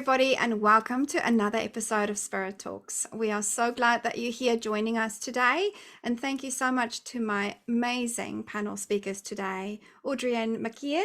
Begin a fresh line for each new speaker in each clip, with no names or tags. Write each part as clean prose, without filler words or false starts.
everybody, and welcome to another episode of Spirit Talks. We are so glad that you're here joining us today, and thank you so much to my amazing panel speakers today. Audrienne McKeon,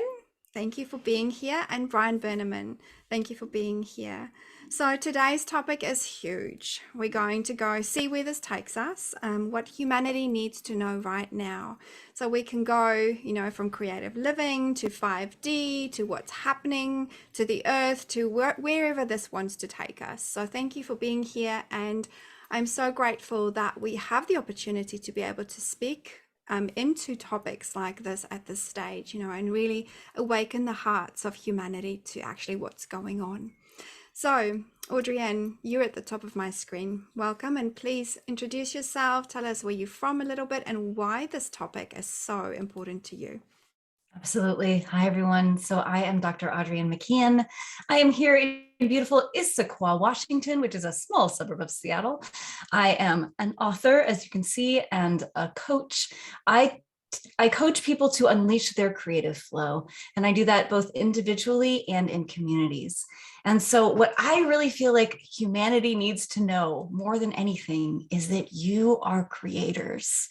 thank you for being here, and Brian Berneman, thank you for being here. So today's topic is huge. We're going to go see where this takes us, what humanity needs to know right now. So we can go, from creative living to 5D to what's happening to the earth to wherever this wants to take us. So thank you for being here. And I'm so grateful that we have the opportunity to be able to speak into topics like this at this stage, and really awaken the hearts of humanity to actually what's going on. So, Audrienne, you're at the top of my screen. Welcome, and please introduce yourself. Tell us where you're from a little bit and why this topic is so important to you.
Absolutely. Hi, everyone. So I am Dr. Audrienne McKeon. I am here in beautiful Issaquah, Washington, which is a small suburb of Seattle. I am an author, as you can see, and a coach. I coach people to unleash their creative flow, and I do that both individually and in communities. And so what I really feel like humanity needs to know more than anything is that you are creators.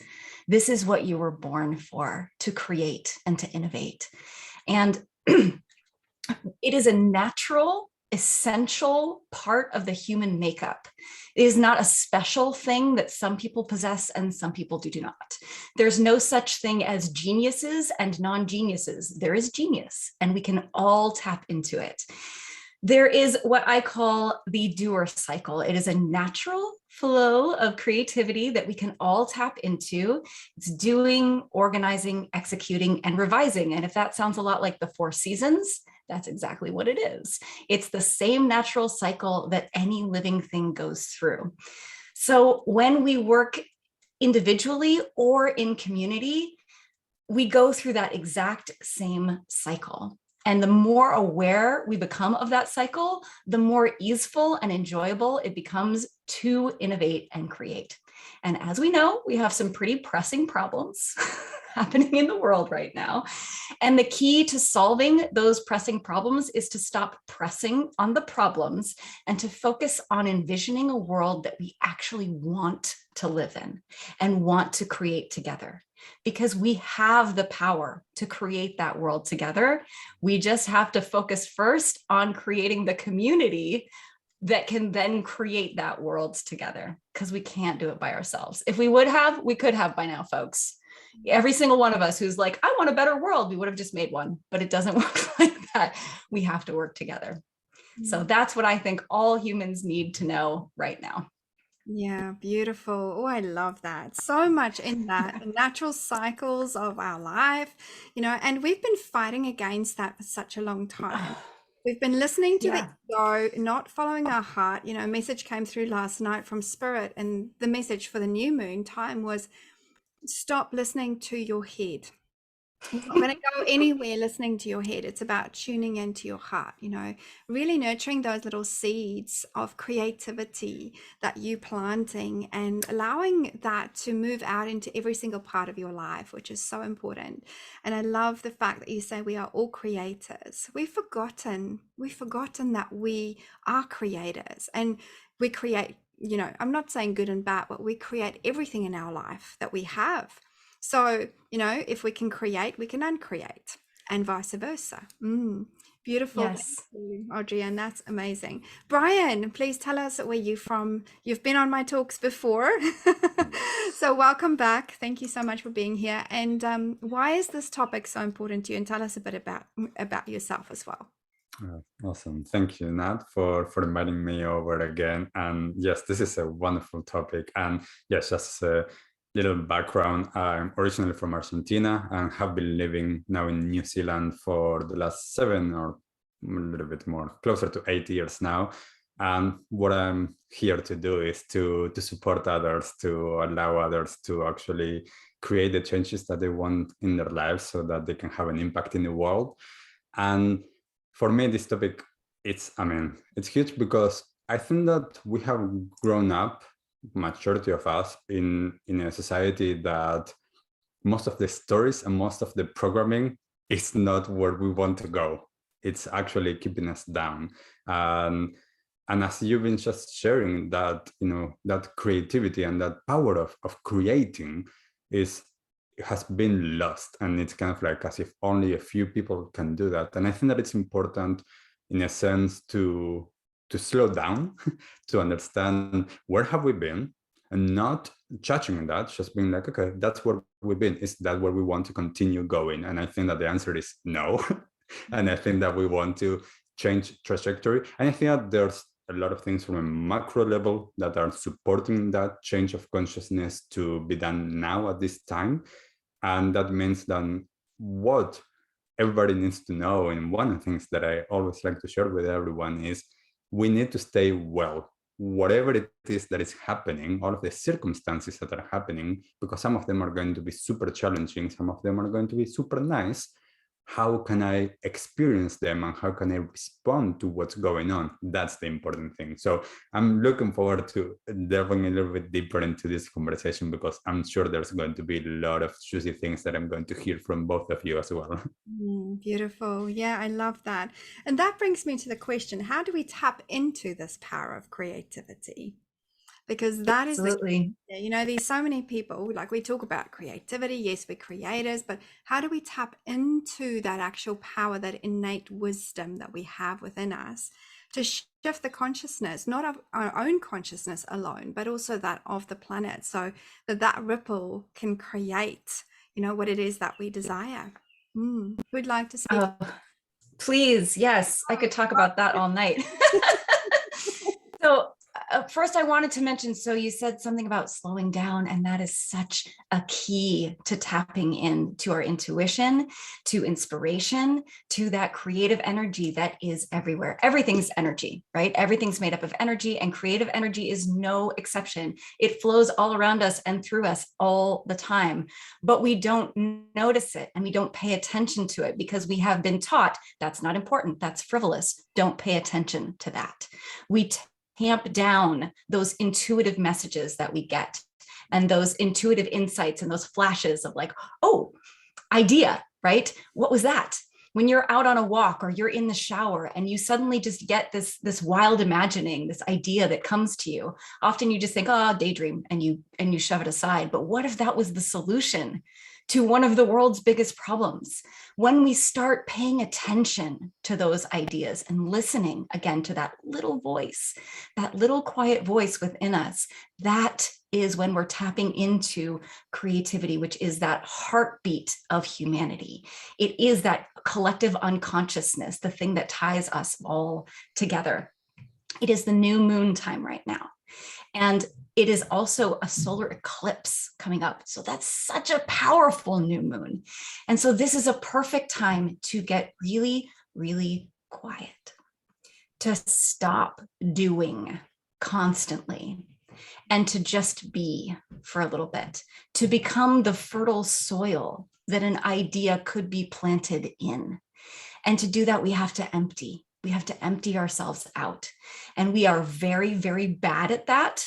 This is what you were born for, to create and to innovate. And it is a natural, essential part of the human makeup. It is not a special thing that some people possess and some people do not. There's no such thing as geniuses and non-geniuses. There is genius, and we can all tap into it. There is what I call the doer cycle. It is a natural flow of creativity that we can all tap into. It's doing, organizing, executing, and revising. And if that sounds a lot like the 4 seasons, that's exactly what it is. It's the same natural cycle that any living thing goes through. So when we work individually or in community, we go through that exact same cycle. And the more aware we become of that cycle, the more easeful and enjoyable it becomes to innovate and create. And as we know, we have some pretty pressing problems happening in the world right now. And the key to solving those pressing problems is to stop pressing on the problems and to focus on envisioning a world that we actually want to live in and want to create together. Because we have the power to create that world together. We just have to focus first on creating the community that can then create that world together, because we can't do it by ourselves. If we could have by now, folks. Every single one of us who's like, I want a better world, we would have just made one, but it doesn't work like that. We have to work together. So that's what I think all humans need to know right now.
Yeah, beautiful. Oh, I love that. So much in that, the natural cycles of our life, and we've been fighting against that for such a long time. We've been listening to the ego, not following our heart. A message came through last night from Spirit, and the message for the new moon time was stop listening to your head. You're not going to go anywhere listening to your head. It's about tuning into your heart, really nurturing those little seeds of creativity that you're planting and allowing that to move out into every single part of your life, which is so important. And I love the fact that you say we are all creators. We've forgotten that we are creators, and we create, I'm not saying good and bad, but we create everything in our life that we have. So, if we can create, we can uncreate, and vice versa. Beautiful.
Yes.
Thank you, Audrienne. That's amazing. Brian, please tell us where you're from. You've been on my talks before. So welcome back. Thank you so much for being here. And why is this topic so important to you? And tell us a bit about yourself as well.
Awesome. Thank you, Nat, for inviting me over again. And yes, this is a wonderful topic. And yes, just a little background. I'm originally from Argentina and have been living now in New Zealand for the last 7 or a little bit more, closer to 8 years now. And what I'm here to do is to support others, to allow others to actually create the changes that they want in their lives so that they can have an impact in the world. And for me, this topic, it's huge because I think that we have grown up, majority of us, in a society that most of the stories and most of the programming is not where we want to go. It's actually keeping us down. And as you've been just sharing, that that creativity and that power of creating has been lost, and it's kind of like as if only a few people can do that. And I think that it's important, in a sense, to slow down, to understand where have we been, and not judging that, just being like, okay, that's where we've been. Is that where we want to continue going? And I think that the answer is no. And I think that we want to change trajectory. And I think that there's a lot of things from a macro level that are supporting that change of consciousness to be done now at this time. And that means that what everybody needs to know, and one of the things that I always like to share with everyone, is we need to stay well, whatever it is that is happening, all of the circumstances that are happening, because some of them are going to be super challenging, some of them are going to be super nice. How can I experience them, and how can I respond to what's going on? That's the important thing. So I'm looking forward to delving a little bit deeper into this conversation, because I'm sure there's going to be a lot of juicy things that I'm going to hear from both of you as well.
Beautiful. Yeah, I love that. And that brings me to the question, how do we tap into this power of creativity? Because that is the,
Absolutely.
there's so many people, like we talk about creativity. Yes, we're creators, but how do we tap into that actual power, that innate wisdom that we have within us, to shift the consciousness, not of our own consciousness alone, but also that of the planet, so that ripple can create, what it is that we desire. Who'd like to speak?
Oh, please. Yes, I could talk about that all night. So first I wanted to mention, so you said something about slowing down, and that is such a key to tapping into our intuition, to inspiration, to that creative energy that is everywhere. Everything's energy, right? Everything's made up of energy, and creative energy is no exception. It flows all around us and through us all the time, but we don't notice it and we don't pay attention to it because we have been taught that's not important, that's frivolous. Don't pay attention to that. We tamp down those intuitive messages that we get, and those intuitive insights and those flashes of like, oh, idea, right? What was that? When you're out on a walk or you're in the shower and you suddenly just get this wild imagining, this idea that comes to you, often you just think, oh, daydream, and you shove it aside. But what if that was the solution to one of the world's biggest problems? When we start paying attention to those ideas and listening again to that little voice, that little quiet voice within us, that is when we're tapping into creativity, which is that heartbeat of humanity. It is that collective unconsciousness, the thing that ties us all together. It is the new moon time right now. And it is also a solar eclipse coming up. So that's such a powerful new moon. And so this is a perfect time to get really, really quiet, to stop doing constantly, and to just be for a little bit, to become the fertile soil that an idea could be planted in. And to do that, we have to empty. We have to empty ourselves out. And we are very, very bad at that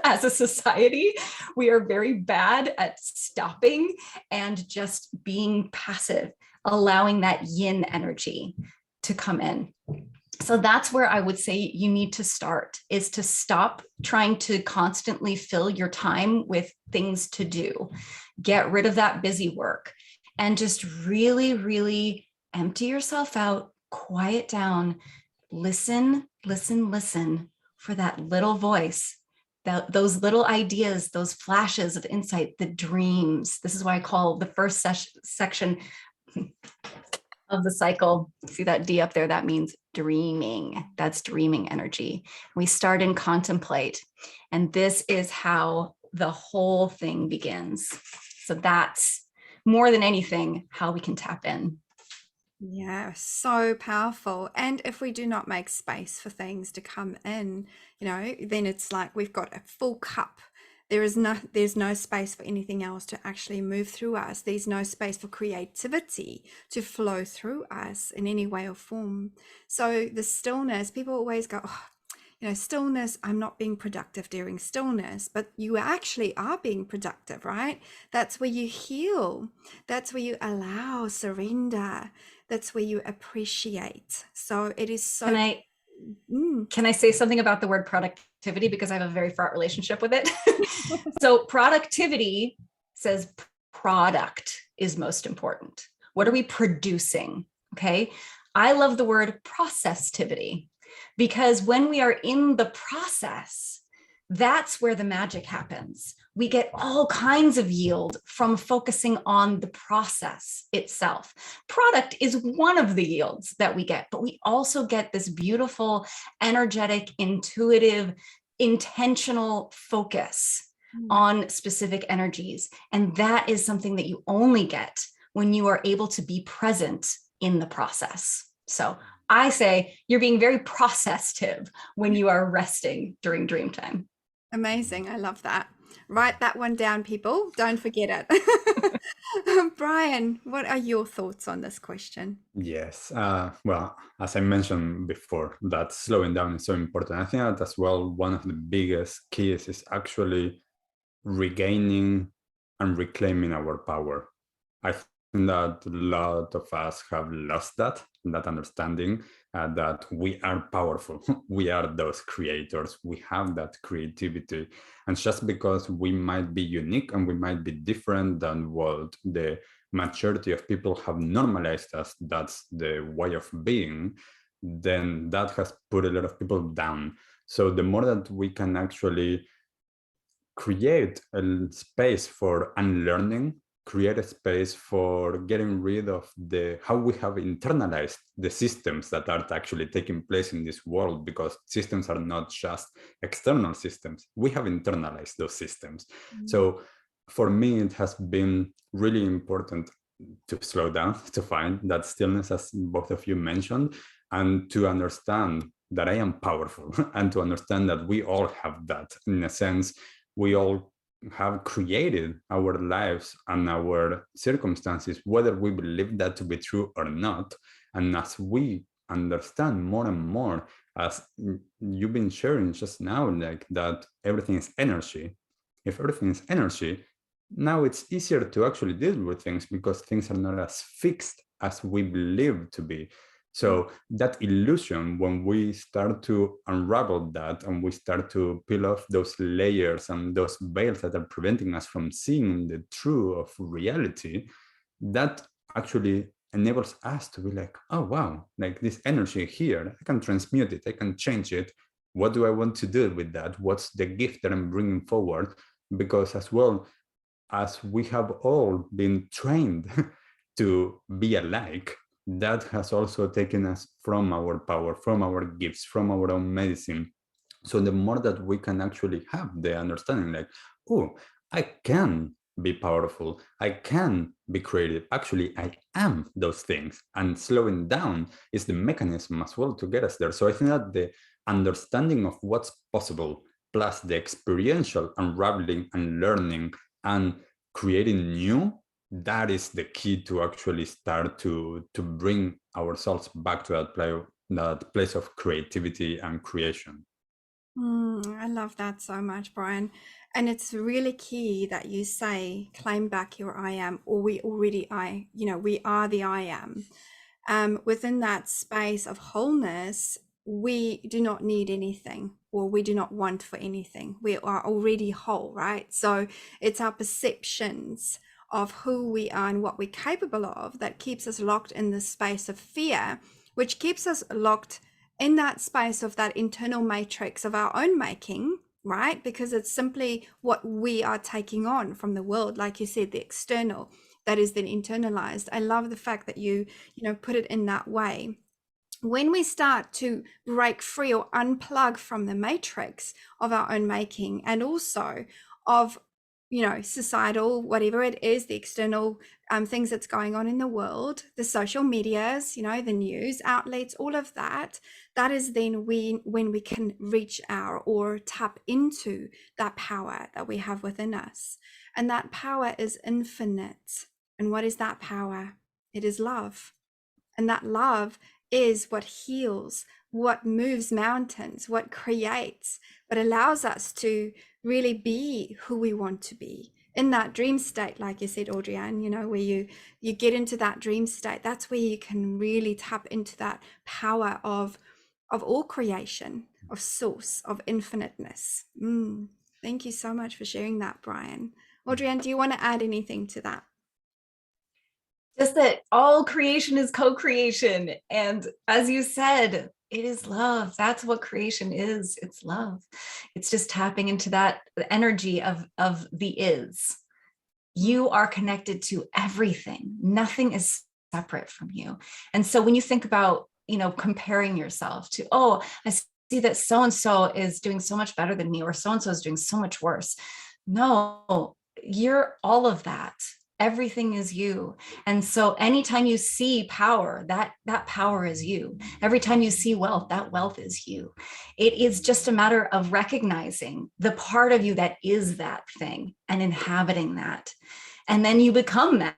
as a society. We are very bad at stopping and just being passive, allowing that yin energy to come in. So that's where I would say you need to start, is to stop trying to constantly fill your time with things to do. Get rid of that busy work and just really, really empty yourself out, quiet down, listen, listen, listen for that little voice, those little ideas, those flashes of insight, the dreams. This is why I call the first section of the cycle. See that D up there? That means dreaming. That's dreaming energy. We start in contemplate, and this is how the whole thing begins. So that's more than anything how we can tap in.
Yeah, so powerful. And if we do not make space for things to come in, then it's like we've got a full cup. There's no space for anything else to actually move through us. There's no space for creativity to flow through us in any way or form. So the stillness, people always go, oh, stillness, I'm not being productive during stillness, but you actually are being productive, right? That's where you heal. That's where you allow, surrender. That's where you appreciate. So it is so,
Can I say something about the word productivity? Because I have a very fraught relationship with it. So productivity says product is most important. What are we producing? Okay. I love the word processivity because when we are in the process, that's where the magic happens. We get all kinds of yield from focusing on the process itself. Product is one of the yields that we get, but we also get this beautiful, energetic, intuitive, intentional focus on specific energies. And that is something that you only get when you are able to be present in the process. So I say you're being very processtive when you are resting during dream time.
Amazing. I love that. Write that one down, people. Don't forget it. Brian, what are your thoughts on this question?
Yes. Well, as I mentioned before, that slowing down is so important. I think that as well, one of the biggest keys is actually regaining and reclaiming our power. I think that a lot of us have lost that understanding that we are powerful. We are those creators. We have that creativity. And just because we might be unique and we might be different than what the majority of people have normalized as that's the way of being, then that has put a lot of people down. So the more that we can actually create a space for unlearning, create a space for getting rid of the how we have internalized the systems that are actually taking place in this world, because systems are not just external systems. We have internalized those systems. So for me, it has been really important to slow down, to find that stillness, as both of you mentioned, and to understand that I am powerful and to understand that we all have that. In a sense, we all have created our lives and our circumstances, whether we believe that to be true or not. And as we understand more and more, as you've been sharing just now, like that everything is energy. If everything is energy, now it's easier to actually deal with things because things are not as fixed as we believe to be. So that illusion, when we start to unravel that and we start to peel off those layers and those veils that are preventing us from seeing the truth of reality, that actually enables us to be like, oh, wow, like this energy here, I can transmute it, I can change it. What do I want to do with that? What's the gift that I'm bringing forward? Because as well, as we have all been trained to be alike, that has also taken us from our power, from our gifts, from our own medicine. So the more that we can actually have the understanding, like, oh, I can be powerful, I can be creative. Actually, I am those things. And slowing down is the mechanism as well to get us there. So I think that the understanding of what's possible, plus the experiential unraveling and learning and creating new, that is the key to actually start to bring ourselves back to that place of creativity and creation.
I love that so much, Brian. And it's really key that you say, claim back your I am, or we already we are the I am. Within that space of wholeness, we do not need anything or we do not want for anything. We are already whole, right? So it's our perceptions of who we are and what we're capable of that keeps us locked in the space of fear, which keeps us locked in that space of that internal matrix of our own making, right? Because it's simply what we are taking on from the world, like you said, the external that is then internalized. I love the fact that you put it in that way. When we start to break free or unplug from the matrix of our own making, and also of societal, whatever it is, the external things that's going on in the world, the social medias, the news outlets, all of that, that is then when we can reach our or tap into that power that we have within us. And that power is infinite. And what is that power? It is love. And that love is what heals, what moves mountains, what creates, what allows us to really be who we want to be in that dream state, like you said, Audrienne, where you get into that dream state. That's where you can really tap into that power of of all creation, of source, of infiniteness. Thank you so much for sharing that, Brian. Audrienne, do you want to add anything to that?
Just that all creation is co-creation. And as you said, it is love. That's what creation is. It's love. It's just tapping into that energy of the is. You are connected to everything. Nothing is separate from you. And so when you think about, comparing yourself to, oh, I see that so-and-so is doing so much better than me, or so-and-so is doing so much worse. No, you're all of that. Everything is you. And so anytime you see power, that power is you. Every time you see wealth, that wealth is you. It is just a matter of recognizing the part of you that is that thing and inhabiting that. And then you become that.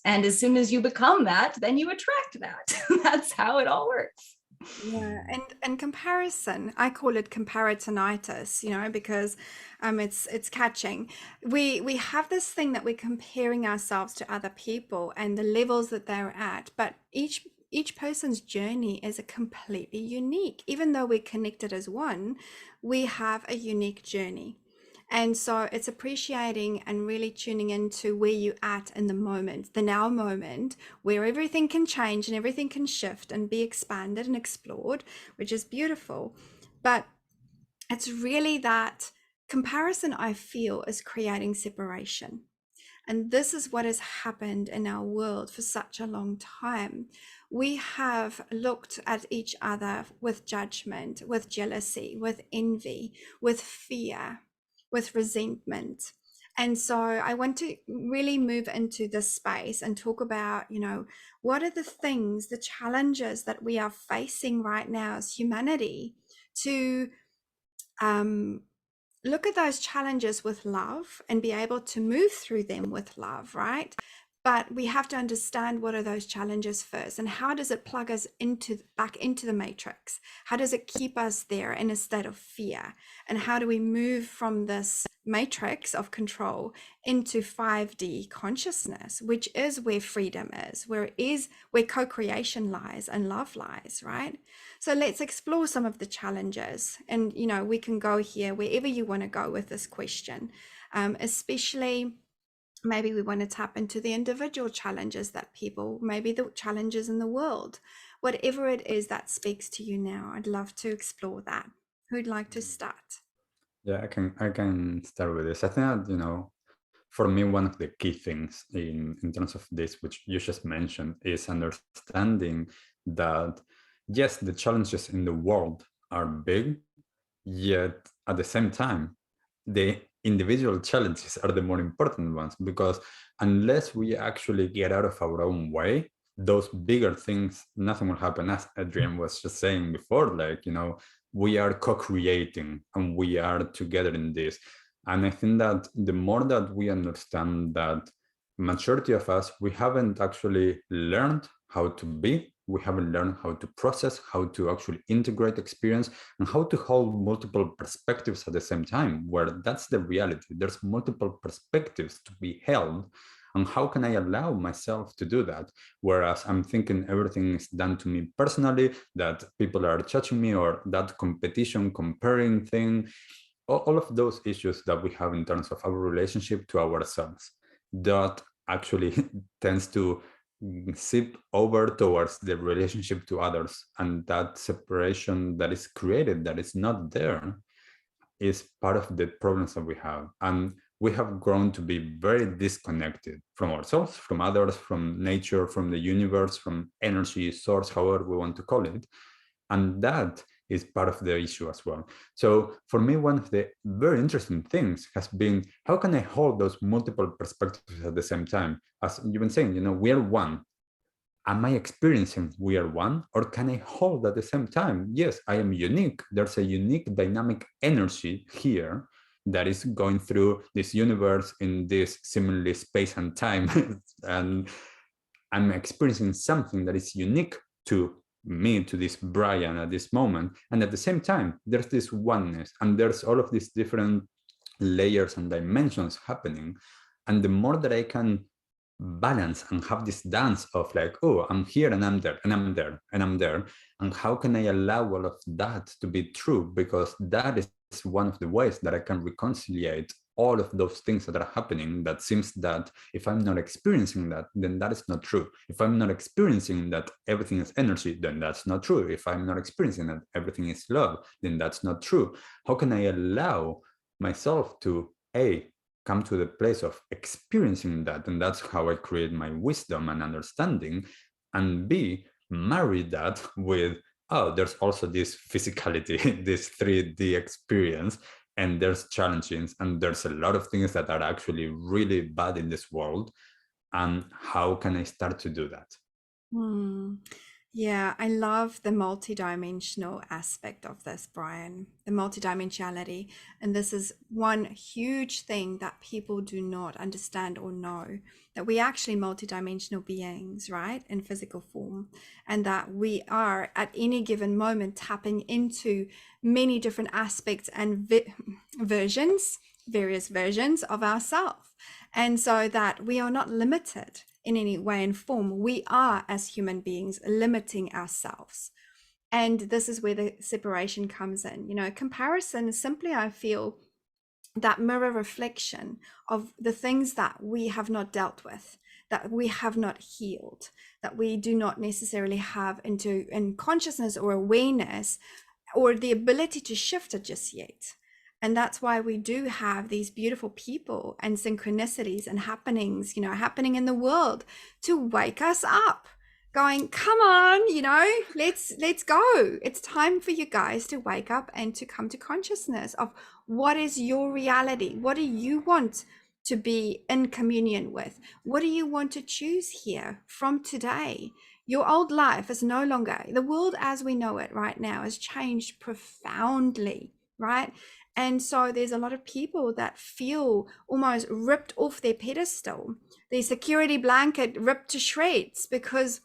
And as soon as you become that, then you attract that. That's how it all works.
Yeah, and comparison, I call it comparisonitis, because it's catching. We have this thing that we're comparing ourselves to other people and the levels that they're at, but each person's journey is a completely unique. Even though we're connected as one, we have a unique journey. And so it's appreciating and really tuning into where you're at in the moment, the now moment, where everything can change and everything can shift and be expanded and explored, which is beautiful. But it's really that comparison, I feel, is creating separation. And this is what has happened in our world for such a long time. We have looked at each other with judgment, with jealousy, with envy, with fear, with resentment. And so I want to really move into this space and talk about, what are the things, the challenges that we are facing right now as humanity to look at those challenges with love and be able to move through them with love, right? But we have to understand what are those challenges first, and how does it plug us back into the matrix? How does it keep us there in a state of fear? And how do we move from this matrix of control into 5D consciousness, which is where freedom is, where co-creation lies and love lies, right? So let's explore some of the challenges, and we can go here wherever you want to go with this question, especially maybe we want to tap into the individual challenges that people, maybe the challenges in the world, whatever it is that speaks to you now. I'd love to explore that. Who'd like to start?
Yeah, I can start with this. I think that, for me, one of the key things in terms of this, which you just mentioned, is understanding that, yes, the challenges in the world are big, yet at the same time, the individual challenges are the more important ones, because unless we actually get out of our own way, those bigger things, nothing will happen. As Adrian was just saying before, we are co-creating and we are together in this. And I think that the more that we understand that majority of us, we haven't actually learned how to be, we haven't learned how to process, how to actually integrate experience, and how to hold multiple perspectives at the same time, where that's the reality. There's multiple perspectives to be held. And how can I allow myself to do that? Whereas I'm thinking everything is done to me personally, that people are judging me, or that competition, comparing thing, all of those issues that we have in terms of our relationship to ourselves, that actually tends to sip over towards the relationship to others. And that separation that is created, that is not there, is part of the problems that we have. And we have grown to be very disconnected from ourselves, from others, from nature, from the universe, from energy source, however we want to call it. And that is part of the issue as well. So for me, one of the very interesting things has been, how can I hold those multiple perspectives at the same time? As you've been saying, we are one. Am I experiencing we are one, or can I hold at the same time? Yes, I am unique. There's a unique dynamic energy here that is going through this universe in this similarly space and time. And I'm experiencing something that is unique to me, to this Brian at this moment. And at the same time, there's this oneness, and there's all of these different layers and dimensions happening. And the more that I can balance and have this dance of like, oh, I'm here and I'm there and I'm there and I'm there. And how can I allow all of that to be true? Because that is one of the ways that I can reconciliate all of those things that are happening. That seems that if I'm not experiencing that, then that is not true. If I'm not experiencing that everything is energy, then that's not true. If I'm not experiencing that everything is love, then that's not true. How can I allow myself to come to the place of experiencing that? And that's how I create my wisdom and understanding. And B, marry that with, oh, there's also this physicality, this 3D experience, and there's challenges, and there's a lot of things that are actually really bad in this world. And how can I start to do that?
Hmm. Yeah, I love the multidimensional aspect of this, Brian, the multidimensionality. And this is one huge thing that people do not understand or know, that we actually multidimensional beings, right, in physical form, and that we are at any given moment tapping into many different aspects and various versions of ourselves. And so that we are not limited in any way and form. We are, as human beings, limiting ourselves. And this is where the separation comes in. You know, comparison is simply, I feel, that mirror reflection of the things that we have not dealt with, that we have not healed, that we do not necessarily have in consciousness or awareness or the ability to shift it just yet. And that's why we do have these beautiful people and synchronicities and happenings, you know, happening in the world to wake us up, going, come on, you know, let's go. It's time for you guys to wake up and to come to consciousness of what is your reality? What do you want to be in communion with? What do you want to choose here from today? Your old life is no longer, the world as we know it right now has changed profoundly, right? And so there's a lot of people that feel almost ripped off their pedestal, their security blanket ripped to shreds, because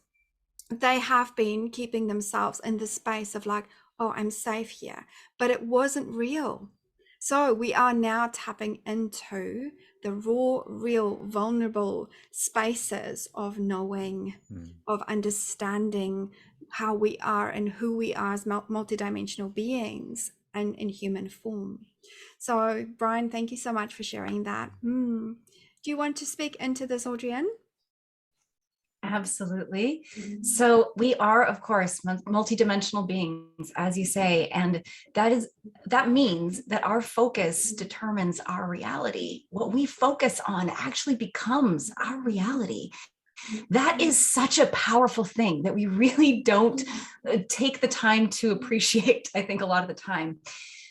they have been keeping themselves in the space of like, oh, I'm safe here, but it wasn't real. So we are now tapping into the raw, real, vulnerable spaces of knowing, of understanding how we are and who we are as multidimensional beings and in human form. So, Brian, thank you so much for sharing that. Do you want to speak into this, Audrienne?
Absolutely. So we are, of course, multidimensional beings, as you say, and that means that our focus determines our reality. What we focus on actually becomes our reality. That is such a powerful thing that we really don't take the time to appreciate, I think, a lot of the time.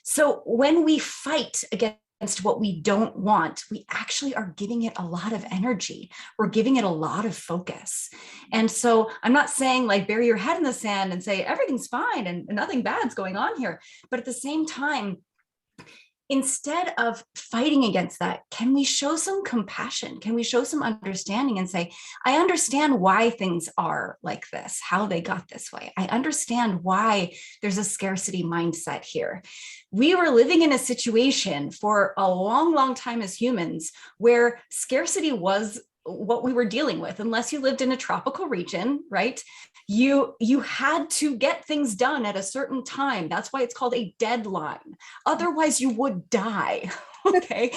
So when we fight against what we don't want, we actually are giving it a lot of energy. We're giving it a lot of focus. And so I'm not saying like bury your head in the sand and say everything's fine and nothing bad's going on here. But at the same time, instead of fighting against that, can we show some compassion? Can we show some understanding and say, I understand why things are like this, how they got this way. I understand why there's a scarcity mindset here. We were living in a situation for a long, long time as humans where scarcity was what we were dealing with. Unless you lived in a tropical region, right? You had to get things done at a certain time. That's why it's called a deadline. Otherwise you would die. Okay.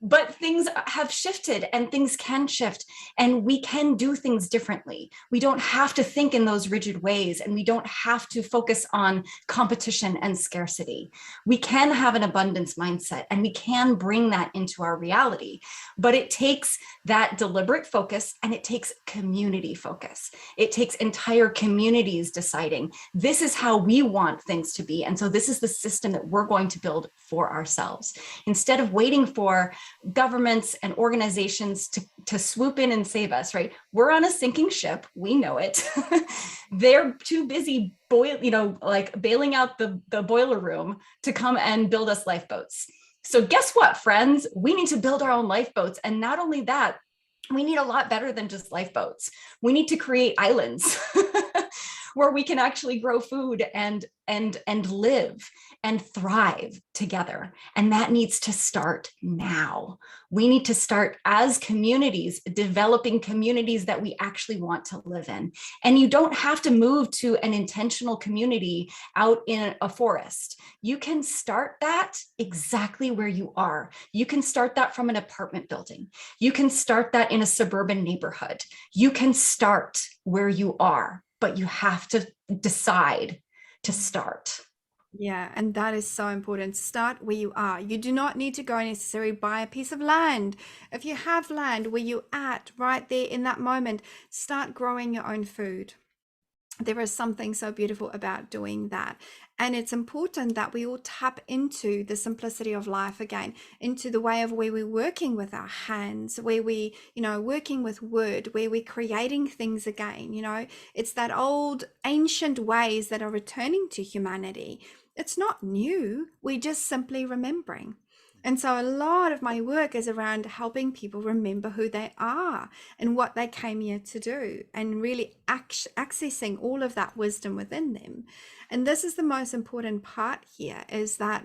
But things have shifted and things can shift and we can do things differently. We don't have to think in those rigid ways and we don't have to focus on competition and scarcity. We can have an abundance mindset and we can bring that into our reality, but it takes that deliberate focus and it takes community focus. It takes entire communities deciding this is how we want things to be. And so this is the system that we're going to build for ourselves. Instead of waiting for governments and organizations to swoop in and save us, right? We're on a sinking ship. We know it. They're too busy bailing out the boiler room to come and build us lifeboats. So guess what, friends? We need to build our own lifeboats. And not only that, we need a lot better than just lifeboats. We need to create islands. where we can actually grow food and live and thrive together. And that needs to start now. We need to start as communities, developing communities that we actually want to live in. And you don't have to move to an intentional community out in a forest. You can start that exactly where you are. You can start that from an apartment building. You can start that in a suburban neighborhood. You can start where you are, but you have to decide to start.
Yeah, and that is so important. Start where you are. You do not need to go necessarily buy a piece of land. If you have land where you're at right there in that moment, start growing your own food. There is something so beautiful about doing that. And it's important that we all tap into the simplicity of life again, into the way of where we're working with our hands, where we, working with wood, where we're creating things again. It's that old ancient ways that are returning to humanity. It's not new. We're just simply remembering. And so a lot of my work is around helping people remember who they are and what they came here to do, and really accessing all of that wisdom within them. And this is the most important part here, is that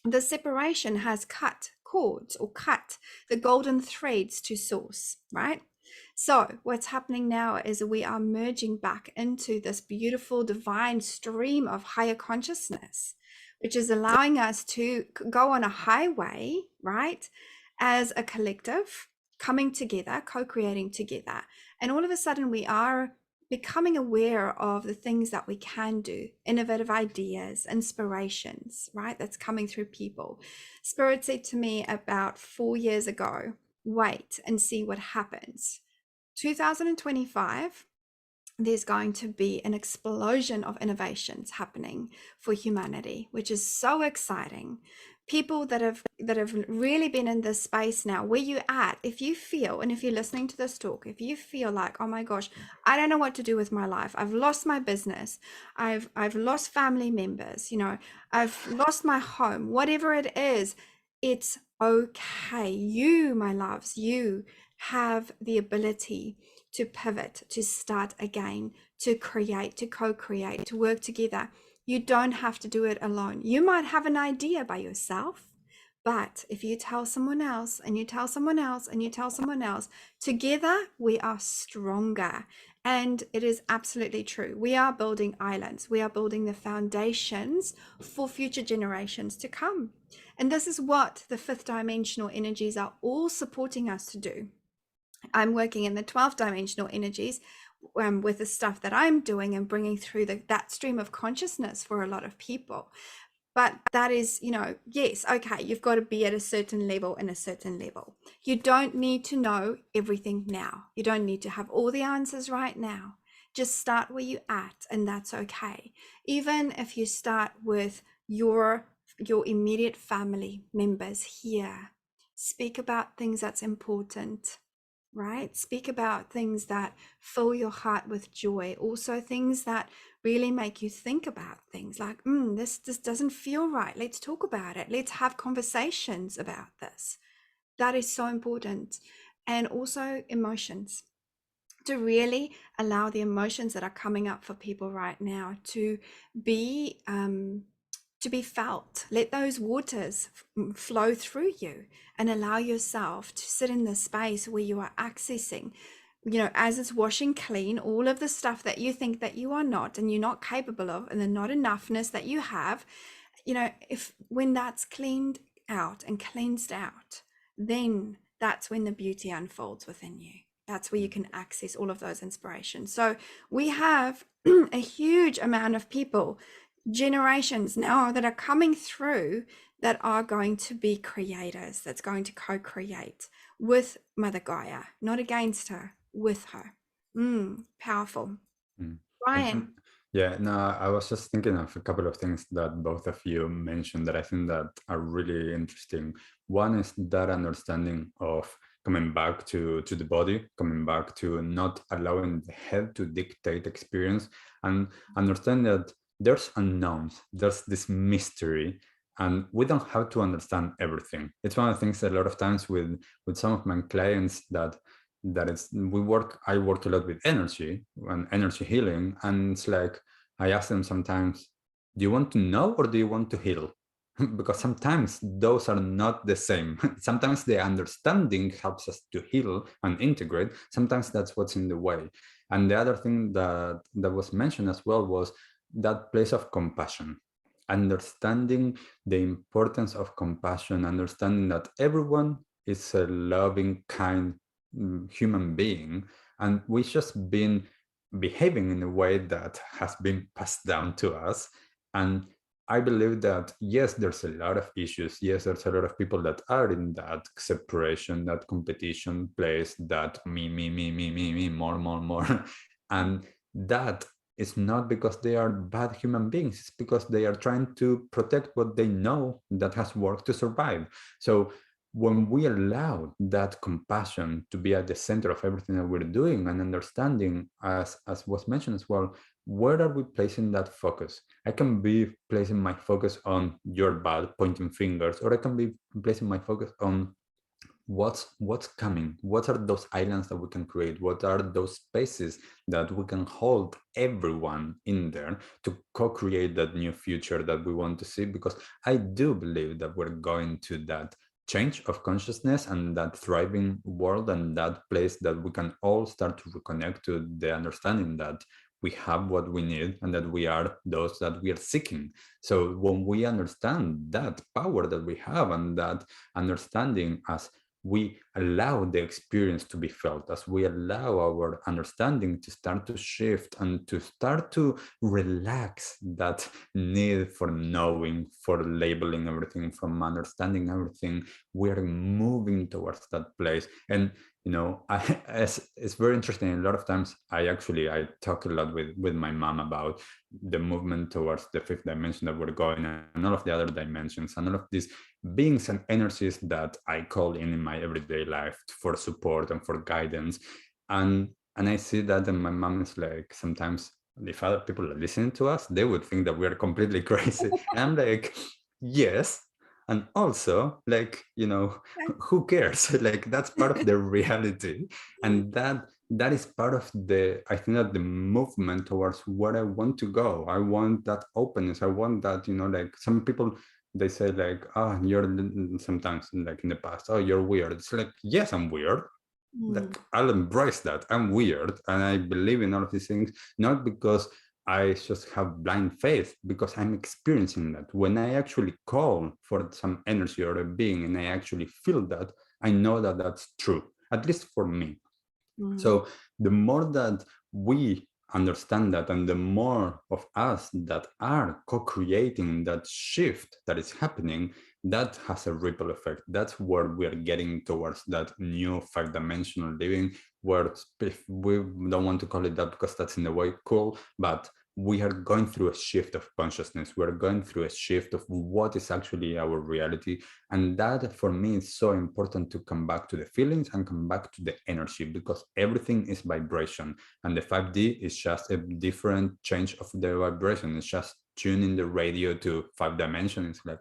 the separation has cut cords, or cut the golden threads to source, right? So what's happening now is we are merging back into this beautiful divine stream of higher consciousness, which is allowing us to go on a highway, right? As a collective, coming together, co-creating together. And all of a sudden we are becoming aware of the things that we can do, innovative ideas, inspirations, right? That's coming through people. Spirit said to me about 4 years ago, wait and see what happens. 2025, there's going to be an explosion of innovations happening for humanity, which is so exciting. People that have really been in this space now, where you at, if you feel, and if you're listening to this talk, if you feel like, oh my gosh, I don't know what to do with my life, I've lost my business, I've lost family members, I've lost my home, whatever it is, it's okay. You, my loves, you have the ability to pivot, to start again, to create, to co-create, to work together. You don't have to do it alone. You might have an idea by yourself, but if you tell someone else, and you tell someone else, and you tell someone else, together we are stronger. And it is absolutely true. We are building islands. We are building the foundations for future generations to come. And this is what the fifth dimensional energies are all supporting us to do. I'm working in the 12th dimensional energies with the stuff that I'm doing and bringing through that stream of consciousness for a lot of people. But that is, yes, okay, you've got to be at a certain level and a certain level. You don't need to know everything now. You don't need to have all the answers right now. Just start where you're at, and that's okay. Even if you start with your immediate family members here, speak about things that's important. Right? Speak about things that fill your heart with joy. Also things that really make you think about things like, this doesn't feel right. Let's talk about it. Let's have conversations about this. That is so important. And also emotions, to really allow the emotions that are coming up for people right now to be felt. Let those waters flow through you, and allow yourself to sit in the space where you are accessing, as it's washing clean all of the stuff that you think that you are not, and you're not capable of, and the not enoughness that you have. When that's cleaned out and cleansed out, then that's when the beauty unfolds within you. That's where you can access all of those inspirations. So we have a huge amount of people, generations now, that are coming through that are going to be creators, that's going to co-create with Mother Gaia, not against her, with her. Powerful.
I think,
Ryan.
yeah, no, I was just thinking of a couple of things that both of you mentioned that I think that are really interesting. One is that understanding of coming back to the body, coming back to not allowing the head to dictate experience, and understand that there's unknowns, there's this mystery, and we don't have to understand everything. It's one of the things that a lot of times with some of my clients, that that is I work a lot with energy and energy healing, and it's like I ask them sometimes, do you want to know or do you want to heal? Because sometimes those are not the same. Sometimes the understanding helps us to heal and integrate. Sometimes that's what's in the way. And the other thing that was mentioned as well was that place of compassion, understanding the importance of compassion, understanding that everyone is a loving, kind human being, and we've just been behaving in a way that has been passed down to us. And I believe that yes, there's a lot of issues. Yes, there's a lot of people that are in that separation, that competition place, that me, more. And that is not because they are bad human beings. It's because they are trying to protect what they know that has worked to survive. So when we allow that compassion to be at the center of everything that we're doing, and understanding, as was mentioned as well, where are we placing that focus? I can be placing my focus on your bad, pointing fingers, or I can be placing my focus on what's coming. What are those islands that we can create? What are those spaces that we can hold everyone in there to co-create that new future that we want to see? Because I do believe that we're going to that change of consciousness and that thriving world, and that place that we can all start to reconnect to the understanding that we have what we need and that we are those that we are seeking. So when we understand that power that we have, and that understanding, as we allow the experience to be felt, as we allow our understanding to start to shift and to start to relax that need for knowing, for labeling everything, from understanding everything, we're moving towards that place. And it's very interesting. A lot of times I talk a lot with my mom about the movement towards the fifth dimension that we're going, and all of the other dimensions, and all of these beings and energies that I call in my everyday life for support and for guidance. And I see that, and my mom is like, sometimes if other people are listening to us, they would think that we are completely crazy. And I'm like, yes. And also, like, who cares? Like, that's part of the reality. And that is part of I think that the movement towards where I want to go. I want that openness. I want that, like some people, they say like, you're sometimes, like in the past, you're weird. It's like, yes, I'm weird. Like, I'll embrace that. I'm weird. And I believe in all of these things, not because I just have blind faith, because I'm experiencing that. When I actually call for some energy or a being and I actually feel that, I know that that's true, at least for me. So the more that we understand that, and the more of us that are co-creating that shift that is happening, that has a ripple effect. That's where we're getting towards that new 5-dimensional living, where we don't want to call it that because that's in a way cool, but we are going through a shift of consciousness. We're going through a shift of what is actually our reality. And that, for me, is so important, to come back to the feelings and come back to the energy, because everything is vibration. And the 5D is just a different change of the vibration. It's just tuning the radio to 5 dimensions. It's like,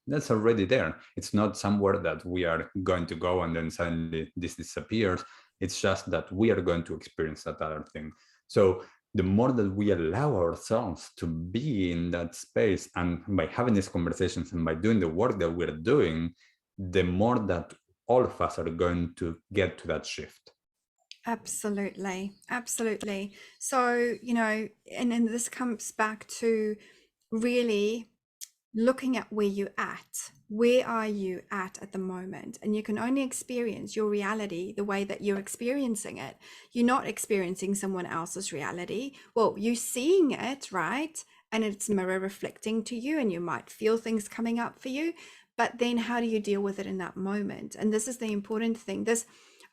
that's already there. It's not somewhere that we are going to go and then suddenly this disappears. It's just that we are going to experience that other thing. So the more that we allow ourselves to be in that space, and by having these conversations and by doing the work that we're doing, the more that all of us are going to get to that shift.
Absolutely. Absolutely. So, and then this comes back to really looking at where you're at. Where are you at the moment? And you can only experience your reality the way that you're experiencing it. You're not experiencing someone else's reality. Well, you're seeing it, right? And it's mirror reflecting to you, and you might feel things coming up for you. But then how do you deal with it in that moment? And this is the important thing. This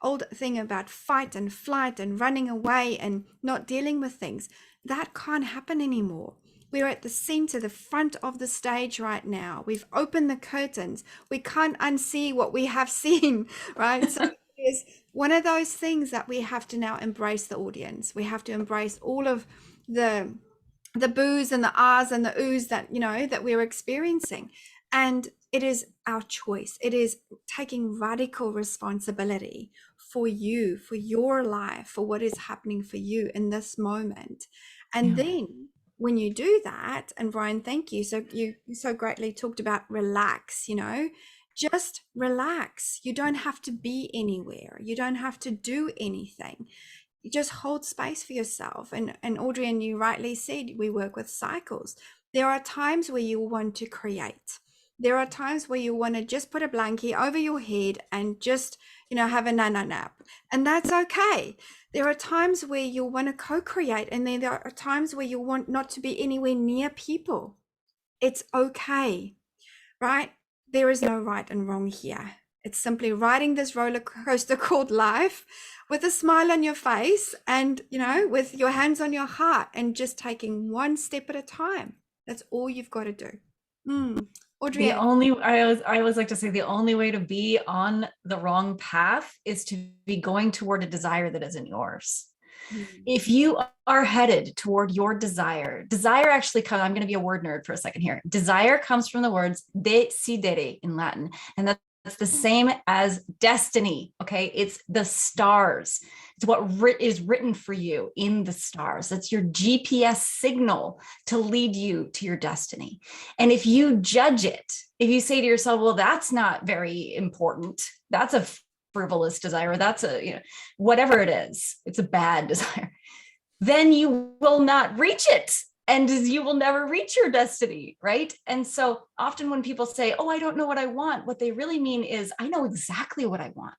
old thing about fight and flight and running away and not dealing with things, that can't happen anymore. We're at the center, the front of the stage right now. We've opened the curtains. We can't unsee what we have seen, right? So it's one of those things that we have to now embrace the audience. We have to embrace all of the boos and the ahs and the oohs that, that we're experiencing. And it is our choice. It is taking radical responsibility for you, for your life, for what is happening for you in this moment. And
Yeah.
then when you do that, and Brian, thank you. So you so greatly talked about relax, just relax. You don't have to be anywhere. You don't have to do anything. You just hold space for yourself. And Audrey, and you rightly said, we work with cycles. There are times where you want to create. There are times where you want to just put a blankie over your head and just, have a nana nap. And that's okay. There are times where you'll want to co-create, and then there are times where you want not to be anywhere near people. It's okay, right? There is no right and wrong here. It's simply riding this roller coaster called life with a smile on your face and, with your hands on your heart and just taking one step at a time. That's all you've got to do. Audrey.
I always like to say the only way to be on the wrong path is to be going toward a desire that isn't yours. If you are headed toward your desire actually comes, I'm going to be a word nerd for a second here. Desire comes from the words decidere in Latin, and that's the same as destiny. Okay. It's the stars. It's what is written for you in the stars. That's your GPS signal to lead you to your destiny. And if you judge it, if you say to yourself, well, that's not very important, that's a frivolous desire, that's whatever it is, it's a bad desire, then you will not reach it. And you will never reach your destiny, right? And so often when people say, oh, I don't know what I want, what they really mean is, I know exactly what I want.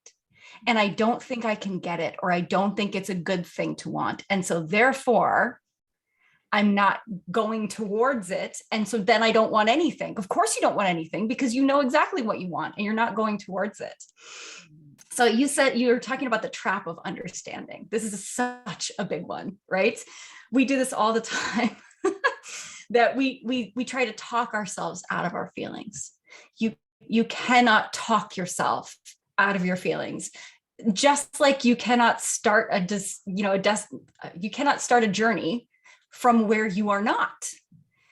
And I don't think I can get it, or I don't think it's a good thing to want. And so therefore, I'm not going towards it. And so then I don't want anything. Of course you don't want anything, because you know exactly what you want and you're not going towards it. So you said you were talking about the trap of understanding. This is such a big one, right? We do this all the time. That we try to talk ourselves out of our feelings. You cannot talk yourself out of your feelings. Just like you cannot start you cannot start a journey from where you are not.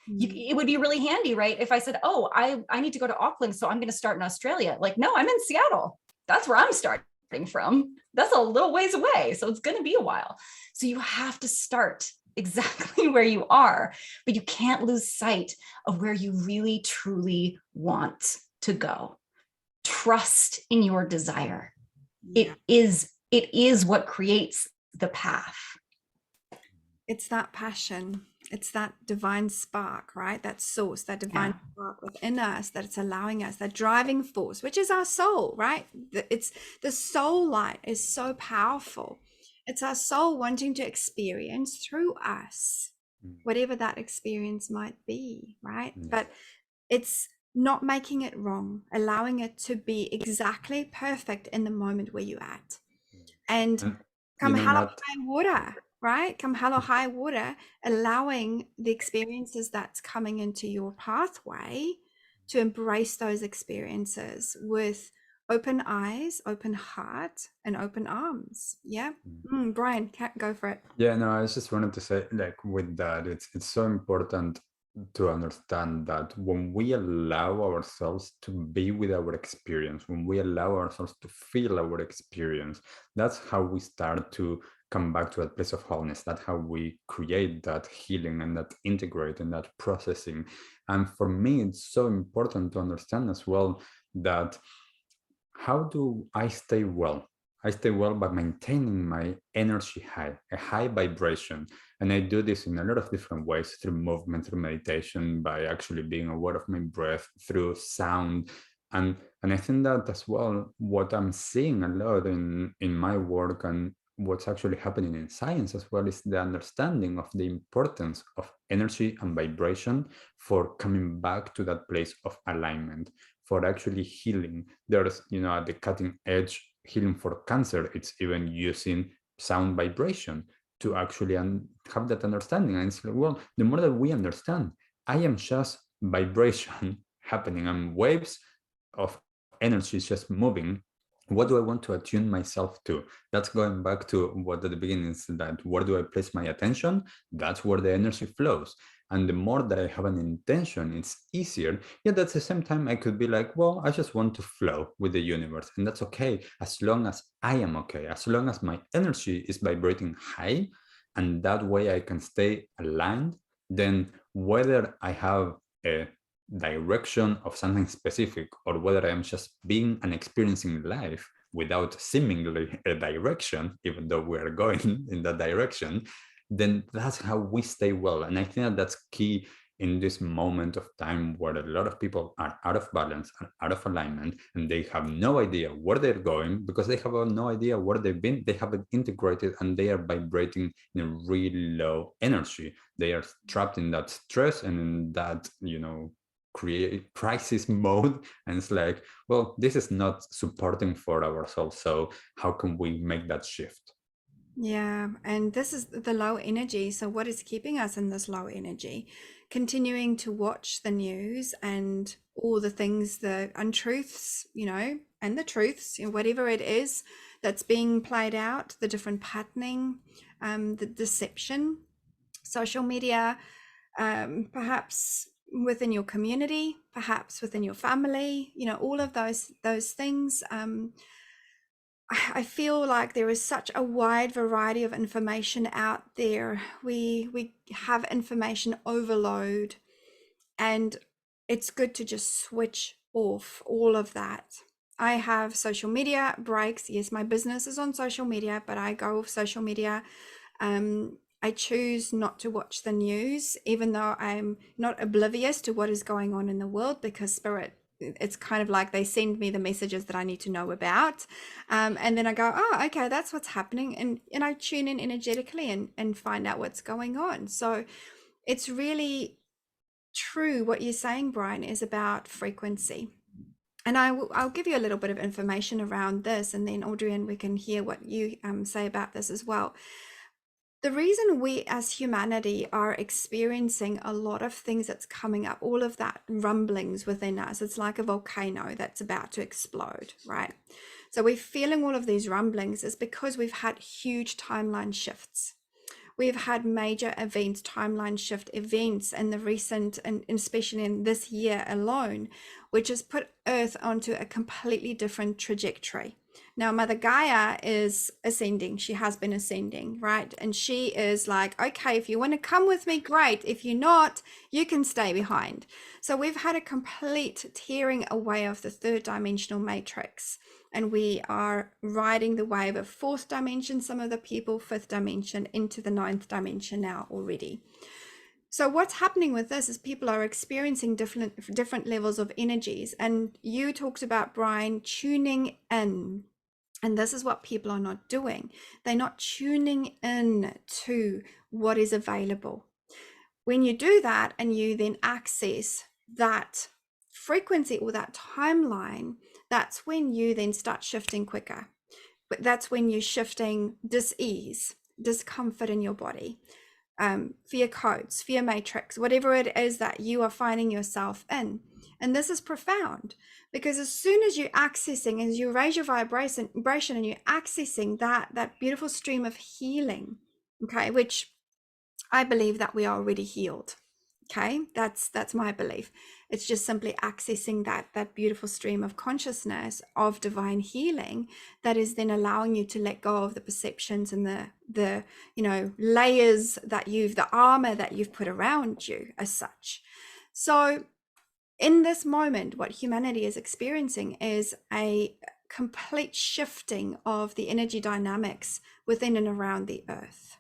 It would be really handy, right? If I said, oh, I need to go to Auckland, so I'm going to start in Australia. Like, no, I'm in Seattle. That's where I'm starting from. That's a little ways away. So it's going to be a while. So you have to start exactly where you are, but you can't lose sight of where you really, truly want to go. Trust in your desire. Yeah. It is what creates the path.
It's that passion. It's that divine spark, right? That source, that divine spark within us, that it's allowing us, that driving force, which is our soul, right? It's the soul light is so powerful. It's our soul wanting to experience through us, whatever that experience might be, right? But it's not making it wrong, allowing it to be exactly perfect in the moment where you're at. And come hell or high water, right? Come hell or high water, allowing the experiences that's coming into your pathway to embrace those experiences with open eyes, open heart, and open arms. Yeah. Brian, go for it.
Yeah, no, I just wanted to say, like, with that, it's so important to understand that when we allow ourselves to be with our experience, when we allow ourselves to feel our experience, that's how we start to come back to a place of wholeness. That's how we create that healing and that integrate and that processing. And for me, it's so important to understand as well that how do I stay well? I stay well by maintaining my energy high, a high vibration. And I do this in a lot of different ways, through movement, through meditation, by actually being aware of my breath, through sound. And I think that as well, what I'm seeing a lot in my work and what's actually happening in science as well is the understanding of the importance of energy and vibration for coming back to that place of alignment, for actually healing. There's, at the cutting edge healing for cancer, it's even using sound vibration to actually have that understanding. And it's like, well, the more that we understand, I am just vibration happening and waves of energy is just moving. What do I want to attune myself to? That's going back to what at the beginning is, that where do I place my attention? That's where the energy flows. And the more that I have an intention, it's easier. Yet at the same time, I could be like, well, I just want to flow with the universe. And that's okay, as long as I am okay, as long as my energy is vibrating high, and that way I can stay aligned. Then whether I have a direction of something specific or whether I am just being and experiencing life without seemingly a direction, even though we are going in that direction, then that's how we stay well. And I think that that's key in this moment of time where a lot of people are out of balance and out of alignment, and they have no idea where they're going because they have no idea where they've been. They haven't integrated, and they are vibrating in a really low energy. They are trapped in that stress and in that, create crisis mode. And it's like, well, this is not supporting for ourselves. So how can we make that shift?
Yeah, and this is the low energy. So, what is keeping us in this low energy? Continuing to watch the news and all the things, the untruths, and the truths, whatever it is that's being played out, the different patterning, the deception, social media, perhaps within your community, perhaps within your family, all of those things. I feel like there is such a wide variety of information out there. We have information overload, and it's good to just switch off all of that. I have social media breaks. Yes, my business is on social media, but I go off social media. I choose not to watch the news, even though I'm not oblivious to what is going on in the world, because Spirit, it's kind of like they send me the messages that I need to know about. And then I go, oh, okay, that's what's happening. And I tune in energetically and find out what's going on. So it's really true what you're saying, Brian, is about frequency. And I'll give you a little bit of information around this, and then Audrey, we can hear what you say about this as well. The reason we as humanity are experiencing a lot of things that's coming up, all of that rumblings within us, it's like a volcano that's about to explode, right? So we're feeling all of these rumblings is because we've had huge timeline shifts. We've had major events, timeline shift events in the recent, and especially in this year alone, which has put Earth onto a completely different trajectory. Now, Mother Gaia is ascending. She has been ascending, right? And she is like, okay, if you want to come with me, great. If you're not, you can stay behind. So we've had a complete tearing away of the third dimensional matrix. And we are riding the wave of fourth dimension, some of the people, fifth dimension, into the ninth dimension now already. So what's happening with this is people are experiencing different levels of energies. And you talked about, Brian, tuning in. And this is what people are not doing. They're not tuning in to what is available. When you do that and you then access that frequency or that timeline, that's when you then start shifting quicker. But that's when you're shifting dis-ease, discomfort in your body, fear codes, fear matrix, whatever it is that you are finding yourself in. And this is profound, because as soon as you're accessing, as you raise your vibration and you're accessing that beautiful stream of healing, okay, which I believe that we are already healed. Okay, that's my belief. It's just simply accessing that beautiful stream of consciousness of divine healing that is then allowing you to let go of the perceptions and the layers that the armor that you've put around you as such. So in this moment, what humanity is experiencing is a complete shifting of the energy dynamics within and around the earth.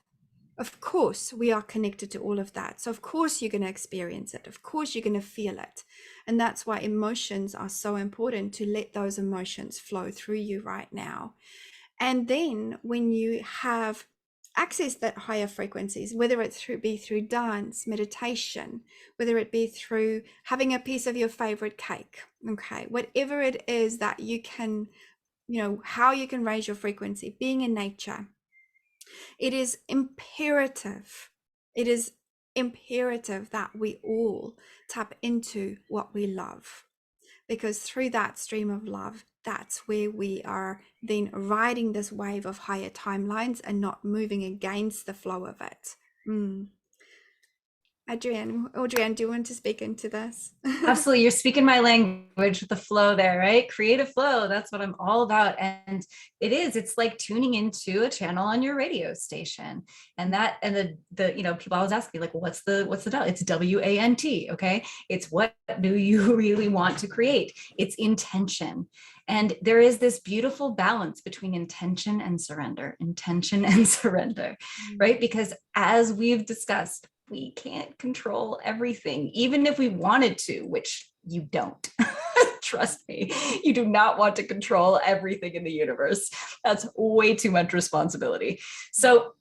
Of course, we are connected to all of that. So of course, you're going to experience it. Of course, you're going to feel it. And that's why emotions are so important, to let those emotions flow through you right now. And then when you have access that higher frequencies, whether it be through dance, meditation, whether it be through having a piece of your favorite cake, okay, whatever it is that you can, how you can raise your frequency, being in nature. It is imperative. It is imperative that we all tap into what we love, because through that stream of love, that's where we are then riding this wave of higher timelines and not moving against the flow of it. Adrienne, do you want to speak into this?
Absolutely. You're speaking my language with the flow there, right? Creative flow. That's what I'm all about. And it's like tuning into a channel on your radio station. And people always ask me like, well, what's the dial? It's WANT. Okay. It's what do you really want to create? It's intention. And there is this beautiful balance between intention and surrender, right? Because as we've discussed, we can't control everything, even if we wanted to, which you don't. Trust me, you do not want to control everything in the universe. That's way too much responsibility. So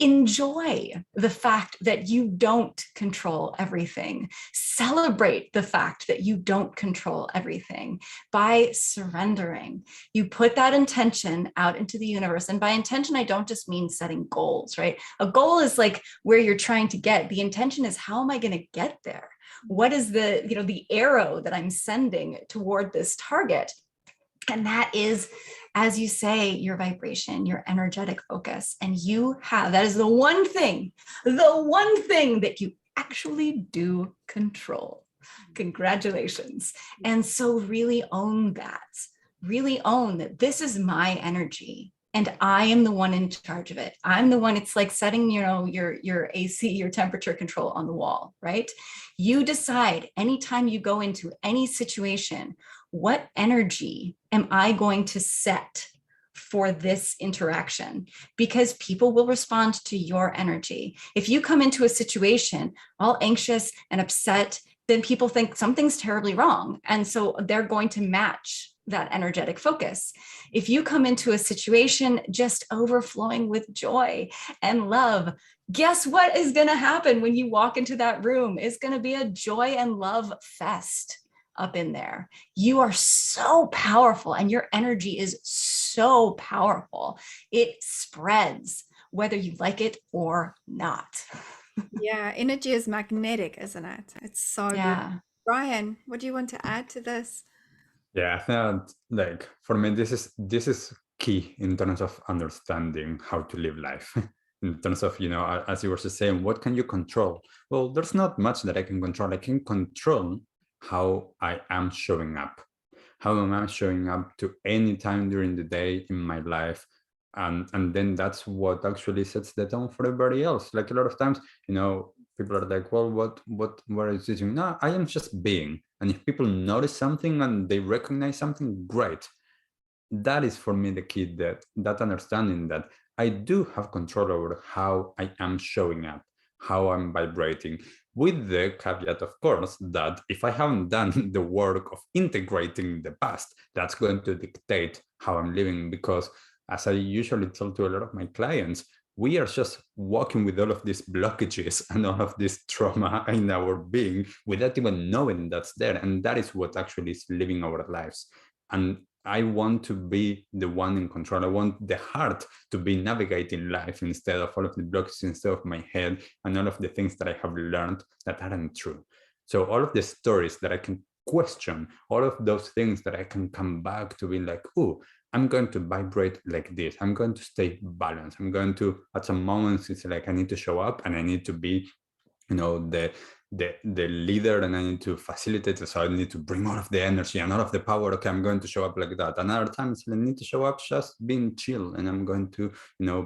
enjoy the fact that you don't control everything. Celebrate the fact that you don't control everything by surrendering. You put that intention out into the universe. And by intention, I don't just mean setting goals, right? A goal is like where you're trying to get. The intention is, how am I going to get there? What is the arrow that I'm sending toward this target? And that is, as you say, your vibration, your energetic focus. And that is the one thing that you actually do control. Congratulations. And so really own that. Really own that this is my energy. And I am the one in charge of it. I'm the one, it's like setting, your AC, your temperature control on the wall, right? You decide anytime you go into any situation, what energy am I going to set for this interaction? Because people will respond to your energy. If you come into a situation all anxious and upset, then people think something's terribly wrong. And so they're going to match that energetic focus. If you come into a situation just overflowing with joy and love, guess what is going to happen when you walk into that room? It's going to be a joy and love fest up in there. You are so powerful and your energy is so powerful. It spreads whether you like it or not.
Yeah, energy is magnetic, isn't it? It's so beautiful.
Yeah.
Brian, what do you want to add to this?
Yeah, I think like for me, this is key in terms of understanding how to live life. In terms of, as you were just saying, what can you control? Well, there's not much that I can control. I can control how I am showing up. How am I showing up to any time during the day in my life? And then that's what actually sets the tone for everybody else. Like a lot of times, people are like, well, what is this? No, I am just being. And if people notice something and they recognize something, great. That is for me the key, that understanding that I do have control over how I am showing up, how I'm vibrating, with the caveat, of course, that if I haven't done the work of integrating the past, that's going to dictate how I'm living. Because as I usually tell to a lot of my clients, we are just walking with all of these blockages and all of this trauma in our being without even knowing that's there. And that is what actually is living our lives. And I want to be the one in control. I want the heart to be navigating life instead of all of the blocks, instead of my head and all of the things that I have learned that aren't true. So all of the stories that I can question, all of those things that I can come back to be like, oh, I'm going to vibrate like this. I'm going to stay balanced. I'm going to, at some moments, it's like I need to show up and I need to be, the leader, and I need to facilitate it. So I need to bring all of the energy and all of the power. Okay, I'm going to show up like that. Another times I need to show up just being chill, and I'm going to,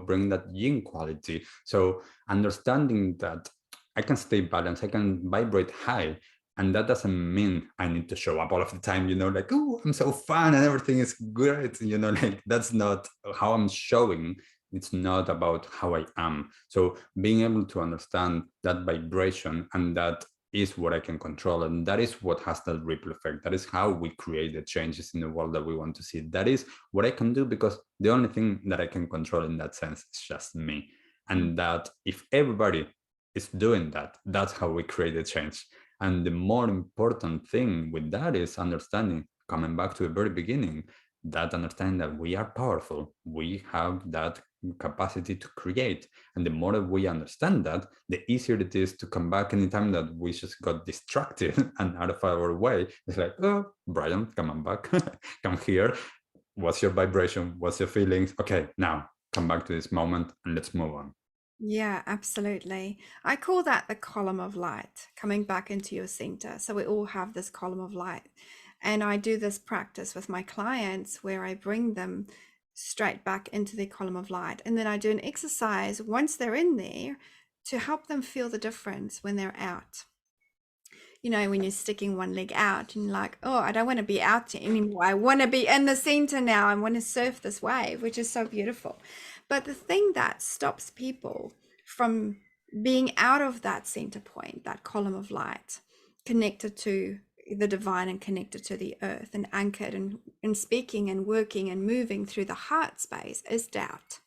bring that yin quality. So understanding that I can stay balanced, I can vibrate high. And that doesn't mean I need to show up all of the time, like, oh, I'm so fun and everything is great. Like that's not how I'm showing. It's not about how I am. So being able to understand that vibration, and that is what I can control. And that is what has that ripple effect. That is how we create the changes in the world that we want to see. That is what I can do, because the only thing that I can control in that sense is just me. And that if everybody is doing that, that's how we create the change. And the more important thing with that is understanding, coming back to the very beginning, that understanding that we are powerful, we have that capacity to create. And the more that we understand that, the easier it is to come back anytime that we just got distracted and out of our way. It's like, oh, Brian, come on back, come here. What's your vibration? What's your feelings? Okay, now come back to this moment and let's move on.
Yeah, absolutely. I call that the column of light, coming back into your center. So we all have this column of light. And I do this practice with my clients where I bring them straight back into the column of light. And then I do an exercise once they're in there to help them feel the difference when they're out. You know, when you're sticking one leg out and you're like, oh, I don't want to be out anymore. I want to be in the center now. I want to surf this wave, which is so beautiful. But the thing that stops people from being out of that center point, that column of light, connected to the divine and connected to the earth and anchored and speaking and working and moving through the heart space, is doubt.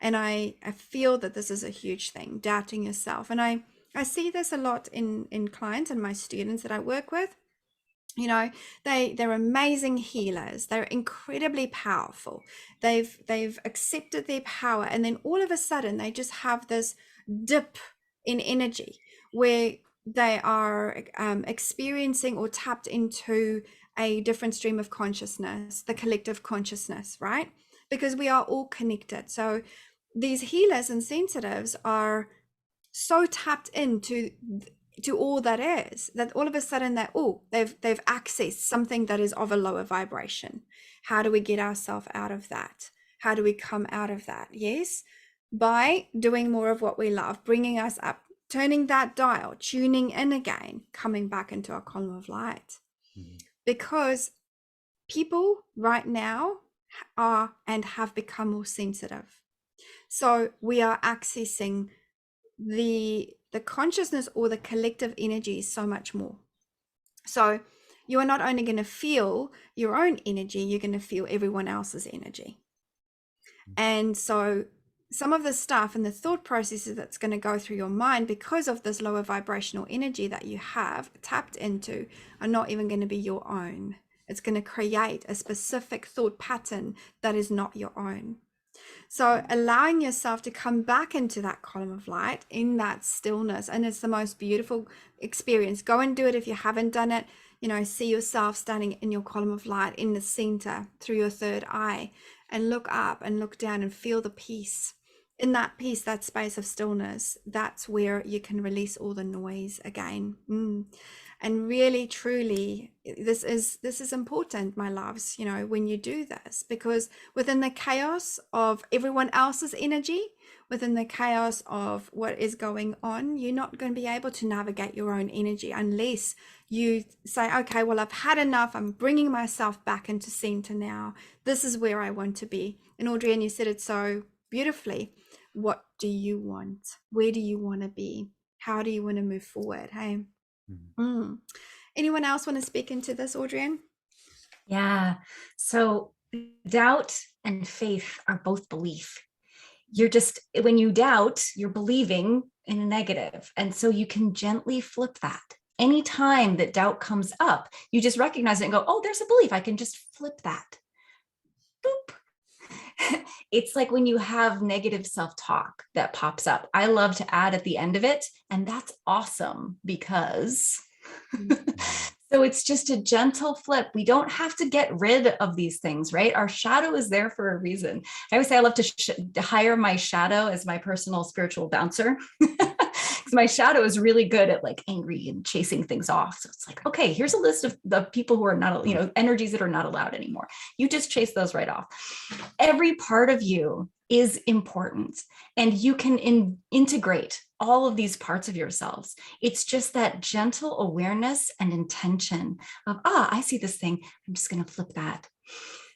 And I feel that this is a huge thing, doubting yourself. And I see this a lot in clients and my students that I work with. You know, they're amazing healers. They're incredibly powerful. They've accepted their power, and then all of a sudden they just have this dip in energy where they are experiencing or tapped into a different stream of consciousness, the collective consciousness, right? Because we are all connected. So these healers and sensitives are so tapped into to all that is, that all of a sudden they've accessed something that is of a lower vibration. How do we get ourselves out of that? How do we come out of that? Yes, by doing more of what we love, bringing us up, turning that dial, tuning in again, coming back into our column of light. Because people right now are and have become more sensitive. So we are accessing the consciousness or the collective energy so much more. So you are not only going to feel your own energy, you're going to feel everyone else's energy. And so some of the stuff and the thought processes that's going to go through your mind because of this lower vibrational energy that you have tapped into are not even going to be your own. It's going to create a specific thought pattern that is not your own. So allowing yourself to come back into that column of light in that stillness, and it's the most beautiful experience. Go and do it if you haven't done it. You know, see yourself standing in your column of light in the center through your third eye, and look up and look down and feel the peace. In that peace, that space of stillness, that's where you can release all the noise again. And really, truly, this is important, my loves, you know, when you do this, because within the chaos of everyone else's energy, within the chaos of what is going on, you're not going to be able to navigate your own energy unless you say, okay, well, I've had enough. I'm bringing myself back into center now. This is where I want to be. And Audrienne, you said it so beautifully. What do you want? Where do you want to be? How do you want to move forward? Hey. Anyone else want to speak into this, Audrienne?
Yeah. So doubt and faith are both belief. You're just, when you doubt, you're believing in a negative. And so you can gently flip that. Anytime that doubt comes up, you just recognize it and go, oh, there's a belief. I can just flip that. Boop. It's like when you have negative self-talk that pops up. I love to add at the end of it, and that's awesome because so it's just a gentle flip. We don't have to get rid of these things, right? Our shadow is there for a reason. I always say I love to hire my shadow as my personal spiritual bouncer. Because my shadow is really good at like angry and chasing things off. So it's like, okay, here's a list of the people who are not, you know, energies that are not allowed anymore. You just chase those right off. Every part of you is important, and you can integrate all of these parts of yourselves. It's just that gentle awareness and intention of, I see this thing. I'm just going to flip that.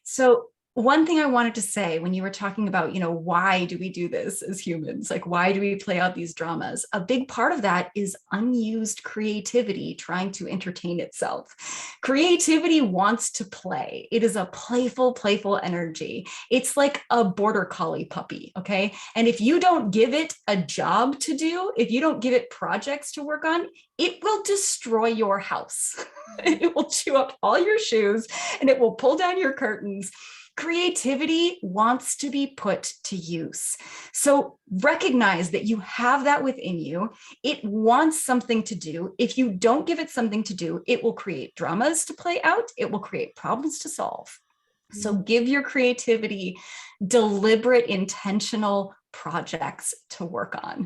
So one thing I wanted to say when you were talking about, you know, why do we do this as humans? Like, why do we play out these dramas? A big part of that is unused creativity trying to entertain itself. Creativity wants to play. It is a playful energy. It's like a border collie puppy, okay? And if you don't give it a job to do, if you don't give it projects to work on, it will destroy your house. It will chew up all your shoes and it will pull down your curtains. Creativity wants to be put to use. So recognize that you have that within you. It wants something to do. If you don't give it something to do, it will create dramas to play out. It will create problems to solve. So give your creativity deliberate, intentional projects to work on.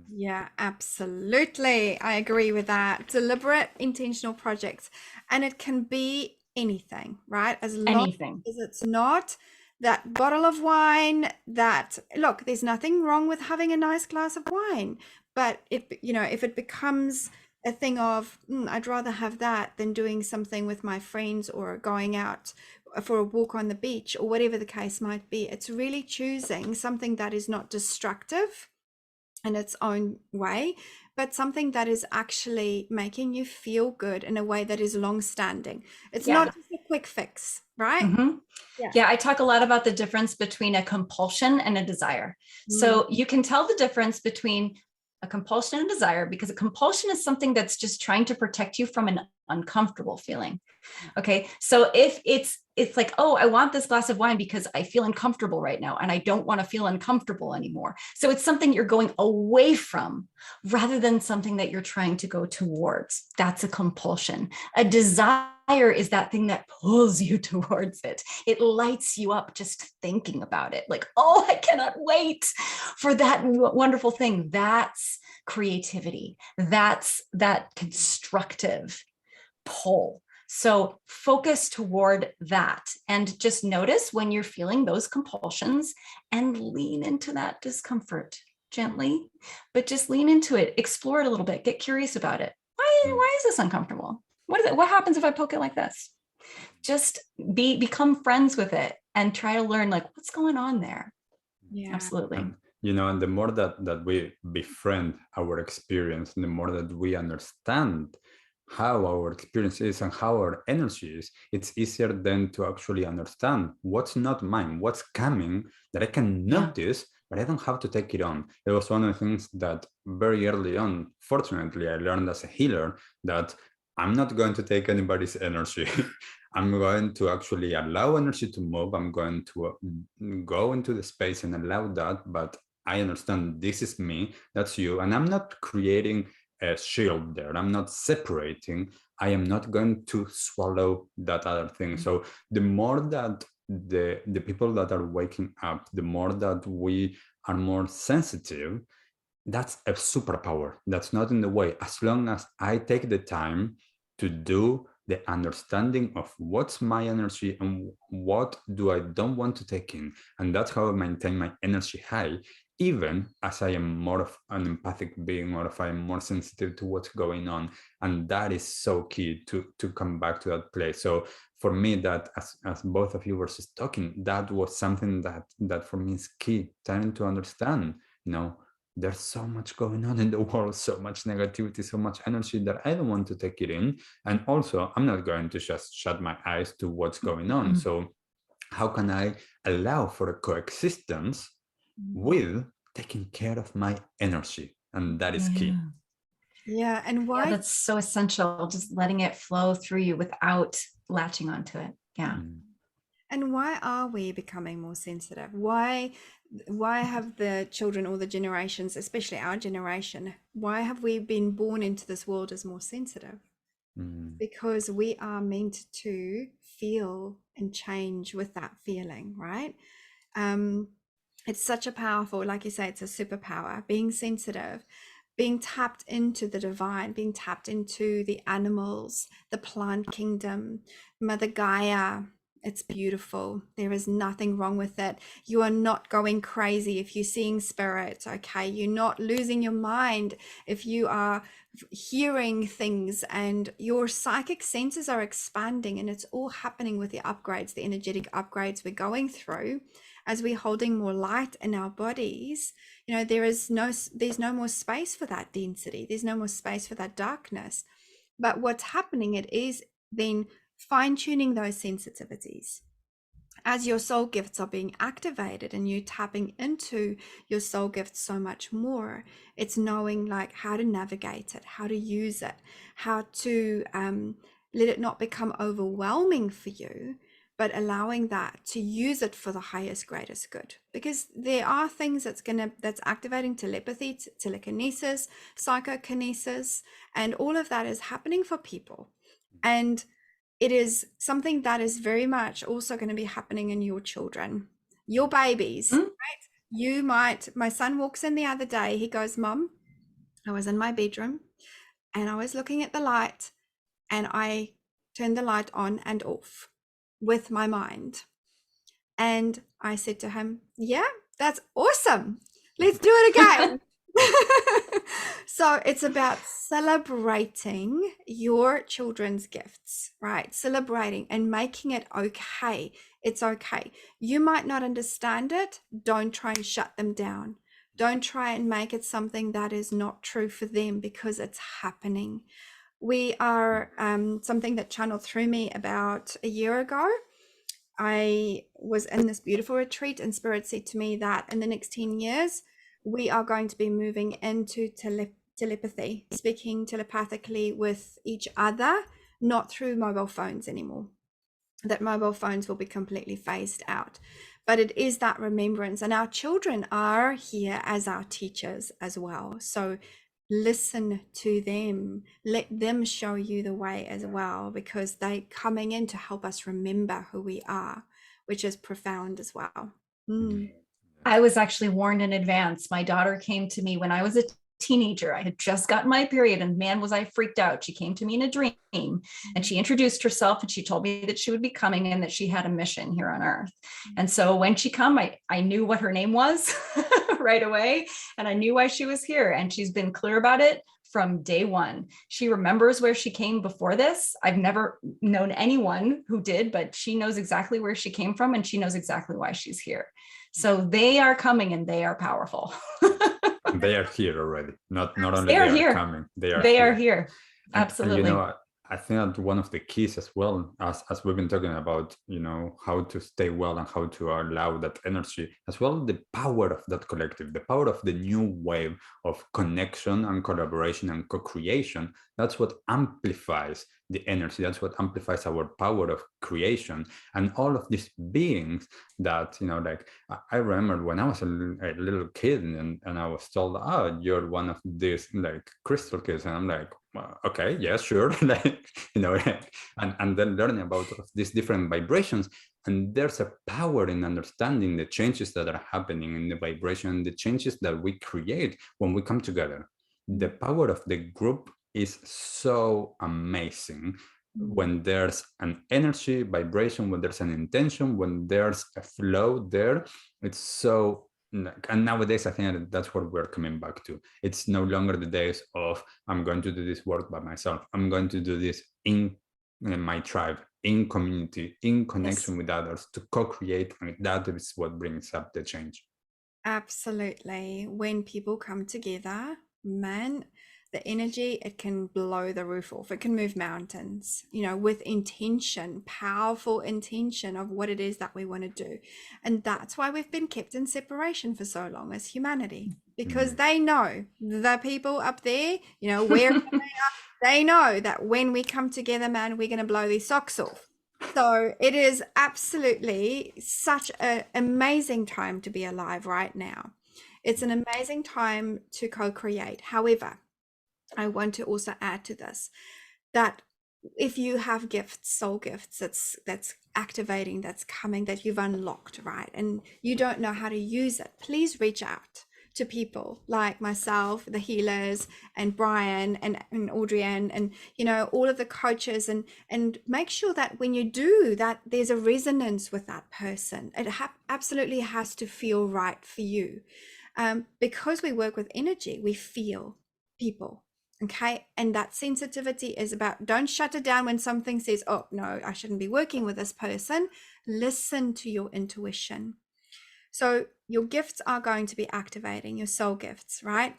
Yeah, absolutely. I agree with that. Deliberate, intentional projects. And it can be anything, right? As long
Anything.
as it's not that bottle of wine that, look, there's nothing wrong with having a nice glass of wine. But if it becomes a thing of, I'd rather have that than doing something with my friends or going out for a walk on the beach or whatever the case might be, it's really choosing something that is not destructive in its own way, but something that is actually making you feel good in a way that is long standing. It's
Yeah.
not just a quick fix, right?
Mm-hmm.
Yeah.
Yeah, I talk a lot about the difference between a compulsion and a desire. So you can tell the difference between a compulsion and a desire, because a compulsion is something that's just trying to protect you from an uncomfortable feeling. Okay. So if it's like, oh, I want this glass of wine because I feel uncomfortable right now and I don't want to feel uncomfortable anymore. So it's something you're going away from rather than something that you're trying to go towards. That's a compulsion. A desire is that thing that pulls you towards it. It lights you up just thinking about it. Like, oh, I cannot wait for that wonderful thing. That's creativity. That's that constructive pull. So focus toward that and just notice when you're feeling those compulsions and lean into that discomfort gently, but just lean into it, explore it a little bit, get curious about it. Why is this uncomfortable? What happens if I poke it like this? Just become friends with it and try to learn like what's going on there.
Yeah.
Absolutely.
And the more that we befriend our experience, the more that we understand how our experience is and how our energy is, it's easier then to actually understand what's not mine, what's coming that I can notice, but I don't have to take it on. It was one of the things that very early on, fortunately, I learned as a healer that I'm not going to take anybody's energy. I'm going to actually allow energy to move. I'm going to go into the space and allow that, but I understand this is me, that's you, and I'm not creating a shield there. I'm not separating. I am not going to swallow that other thing. So the more that the people that are waking up, the more that we are more sensitive, that's a superpower. That's not in the way. As long as I take the time to do the understanding of what's my energy and what do I don't want to take in. And that's how I maintain my energy high, even as I am more of an empathic being or if I'm more sensitive to what's going on. And that is so key to come back to that place. So for me, that as both of you were just talking, that was something that for me is key, trying to understand, there's so much going on in the world, so much negativity, so much energy that I don't want to take it in. And also, I'm not going to just shut my eyes to what's going on. So how can I allow for a coexistence with taking care of my energy? And that is key.
Yeah. And why?
Yeah, that's so essential. Just letting it flow through you without latching onto it. Yeah.
And why are we becoming more sensitive? Why have the children or the generations, especially our generation, why have we been born into this world as more sensitive? Because we are meant to feel and change with that feeling, right? It's such a powerful, like you say, it's a superpower, being sensitive, being tapped into the divine, being tapped into the animals, the plant kingdom, Mother Gaia. It's beautiful. There is nothing wrong with it. You are not going crazy if you're seeing spirits, okay? You're not losing your mind if you are hearing things, and your psychic senses are expanding, and it's all happening with the upgrades, the energetic upgrades we're going through as we're holding more light in our bodies. There's no more space for that density. There's no more space for that darkness. But what's happening, it is then fine-tuning those sensitivities as your soul gifts are being activated and you tapping into your soul gifts so much more. It's knowing like how to navigate it, how to use it, how to let it not become overwhelming for you, but allowing that to use it for the highest, greatest good. Because there are things that's activating telepathy, telekinesis, psychokinesis, and all of that is happening for people. And it is something that is very much also going to be happening in your children, your babies, right? My son walks in the other day, he goes, Mom, I was in my bedroom and I was looking at the light and I turned the light on and off with my mind. And I said to him, yeah, that's awesome. Let's do it again. So it's about celebrating your children's gifts, right? Celebrating and making it okay. It's okay. You might not understand it. Don't try and shut them down. Don't try and make it something that is not true for them, because it's happening. We are something that channeled through me about a year ago. I was in this beautiful retreat, and Spirit said to me that in the next 10 years, we are going to be moving into telepathy, speaking telepathically with each other, not through mobile phones anymore. That mobile phones will be completely phased out. But it is that remembrance, and our children are here as our teachers as well. So listen to them, let them show you the way as well, because they're coming in to help us remember who we are, which is profound as well.
I was actually warned in advance. My daughter came to me when I was a teenager. I had just gotten my period, and man, was I freaked out. She came to me in a dream and she introduced herself, and she told me that she would be coming and that she had a mission here on earth. And so when she came, I knew what her name was right away, and I knew why she was here. And she's been clear about it from day one. She remembers where she came before this. I've never known anyone who did, but she knows exactly where she came from, and she knows exactly why she's here. So they are coming, and they are powerful.
They are here already. Not only
They are
they are
here.
coming, they
They
are
are here. Absolutely.
And, you know, I think that one of the keys as well, as we've been talking about, you know, how to stay well and how to allow that energy, as well, the power of that collective, the power of the new wave of connection and collaboration and co-creation. That's what amplifies the energy. That's what amplifies our power of creation. And all of these beings that, you know, like I remember when I was a little kid, and I was told, oh, you're one of these like crystal kids. And I'm like, well, okay, yeah, sure. Like, you know, and then learning about these different vibrations. And there's a power in understanding the changes that are happening in the vibration, the changes that we create when we come together. The power of the group is so amazing when there's an energy vibration, when there's an intention, when there's a flow there. It's so, and nowadays I think that's what we're coming back to. It's no longer the days of I'm going to do this work by myself. I'm going to do this in my tribe, in community, in connection with others, to co-create, and that is what brings up the change.
Absolutely. When people come together, man, the energy, it can blow the roof off. It can move mountains, you know, with intention, powerful intention of what it is that we want to do. And that's why we've been kept in separation for so long as humanity, because they know, the people up there, you know, where they know that when we come together, man, we're going to blow these socks off. So it is absolutely such an amazing time to be alive right now. It's an amazing time to co-create. However, I want to also add to this that if you have gifts, soul gifts, that's activating, that's coming, that you've unlocked, right, and you don't know how to use it, please reach out to people like myself, the healers, and Brian and Audrienne, and you know, all of the coaches, and make sure that when you do that, there's a resonance with that person. It absolutely has to feel right for you, because we work with energy, we feel people. Okay, and that sensitivity is about, don't shut it down when something says, oh no, I shouldn't be working with this person. Listen to your intuition. So your gifts are going to be activating, your soul gifts, right?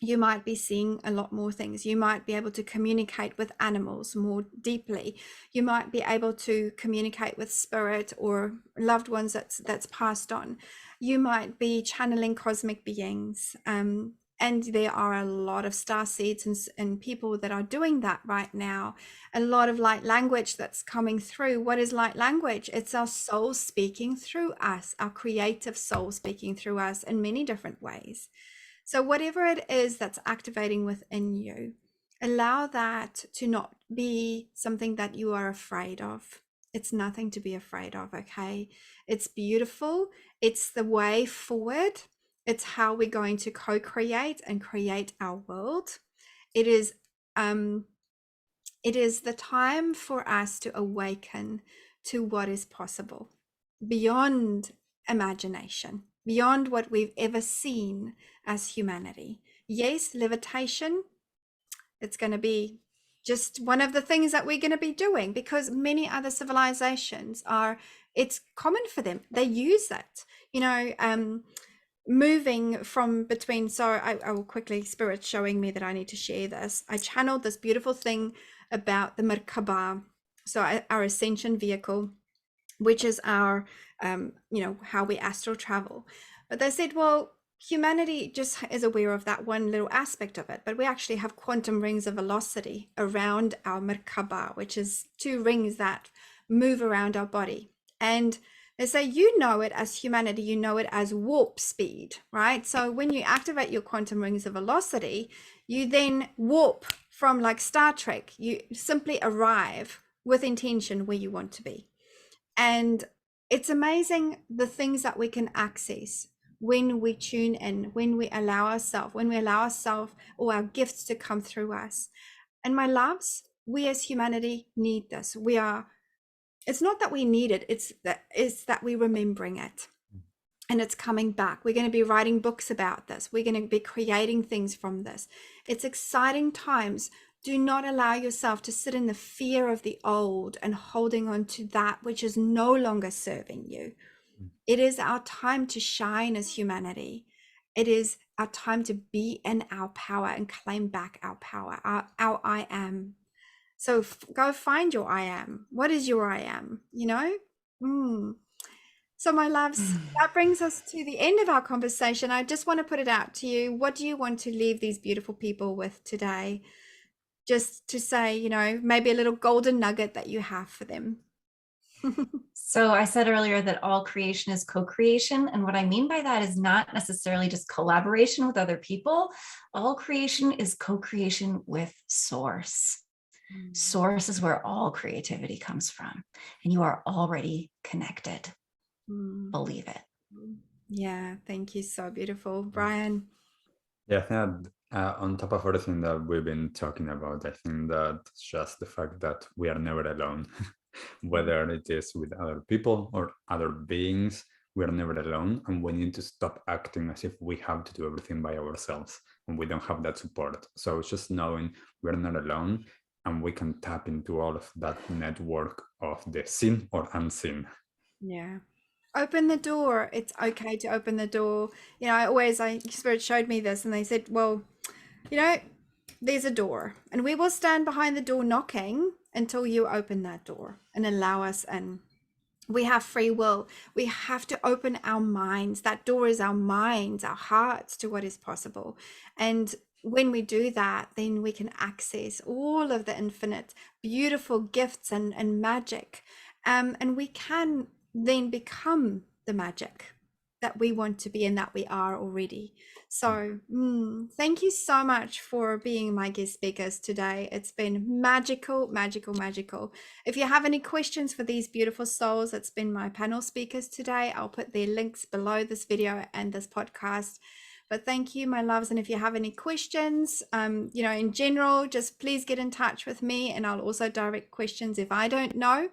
You might be seeing a lot more things. You might be able to communicate with animals more deeply. You might be able to communicate with spirit or loved ones that's passed on. You might be channeling cosmic beings. And there are a lot of star seeds and people that are doing that right now. A lot of light language that's coming through. What is light language? It's our soul speaking through us, our creative soul speaking through us in many different ways. So whatever it is that's activating within you, allow that to not be something that you are afraid of. It's nothing to be afraid of, okay? It's beautiful. It's the way forward. It's how we're going to co-create and create our world. It is the time for us to awaken to what is possible beyond imagination, beyond what we've ever seen as humanity. Yes, levitation, it's going to be just one of the things that we're going to be doing, because many other civilizations it's common for them. They use it, moving from between. So I will quickly, Spirit showing me that I need to share this. I channeled this beautiful thing about the Merkaba, so our ascension vehicle, which is our how we astral travel. But they said, well, humanity just is aware of that one little aspect of it, but we actually have quantum rings of velocity around our Merkaba, which is 2 rings that move around our body. And they say, you know it as humanity, you know it as warp speed, right? So when you activate your quantum rings of velocity, you then warp from, like Star Trek, you simply arrive with intention where you want to be. And it's amazing the things that we can access when we tune in, when we allow ourselves or our gifts to come through us. And my loves, we as humanity need this. It's not that we need it, it's that we're remembering it. And it's coming back. We're going to be writing books about this. We're going to be creating things from this. It's exciting times. Do not allow yourself to sit in the fear of the old and holding on to that which is no longer serving you. It is our time to shine as humanity. It is our time to be in our power and claim back our power, our I am. So go find your I am. What is your I am? So my loves, that brings us to the end of our conversation. I just want to put it out to you. What do you want to leave these beautiful people with today? Just to say, maybe a little golden nugget that you have for them.
So I said earlier that all creation is co-creation. And what I mean by that is not necessarily just collaboration with other people. All creation is co-creation with Source. Source is where all creativity comes from. And you are already connected. Believe it.
Yeah, thank you. So beautiful. Brian.
Yeah, I think that on top of everything that we've been talking about, I think that just the fact that we are never alone, whether it is with other people or other beings, we are never alone, and we need to stop acting as if we have to do everything by ourselves and we don't have that support. So it's just knowing we're not alone and we can tap into all of that network of the seen or unseen.
Yeah. Open the door. It's okay to open the door. Spirit showed me this and they said, well, there's a door and we will stand behind the door knocking until you open that door and allow us in. We have free will. We have to open our minds. That door is our minds, our hearts to what is possible. And when we do that, then we can access all of the infinite, beautiful gifts and magic. And we can then become the magic that we want to be and that we are already. So thank you so much for being my guest speakers today. It's been magical, magical, magical. If you have any questions for these beautiful souls, it's been my panel speakers today. I'll put their links below this video and this podcast. But thank you, my loves. And if you have any questions, in general, just please get in touch with me and I'll also direct questions if I don't know.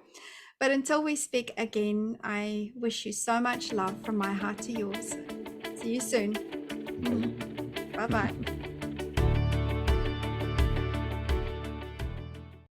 But until we speak again, I wish you so much love from my heart to yours. See you soon. Bye-bye.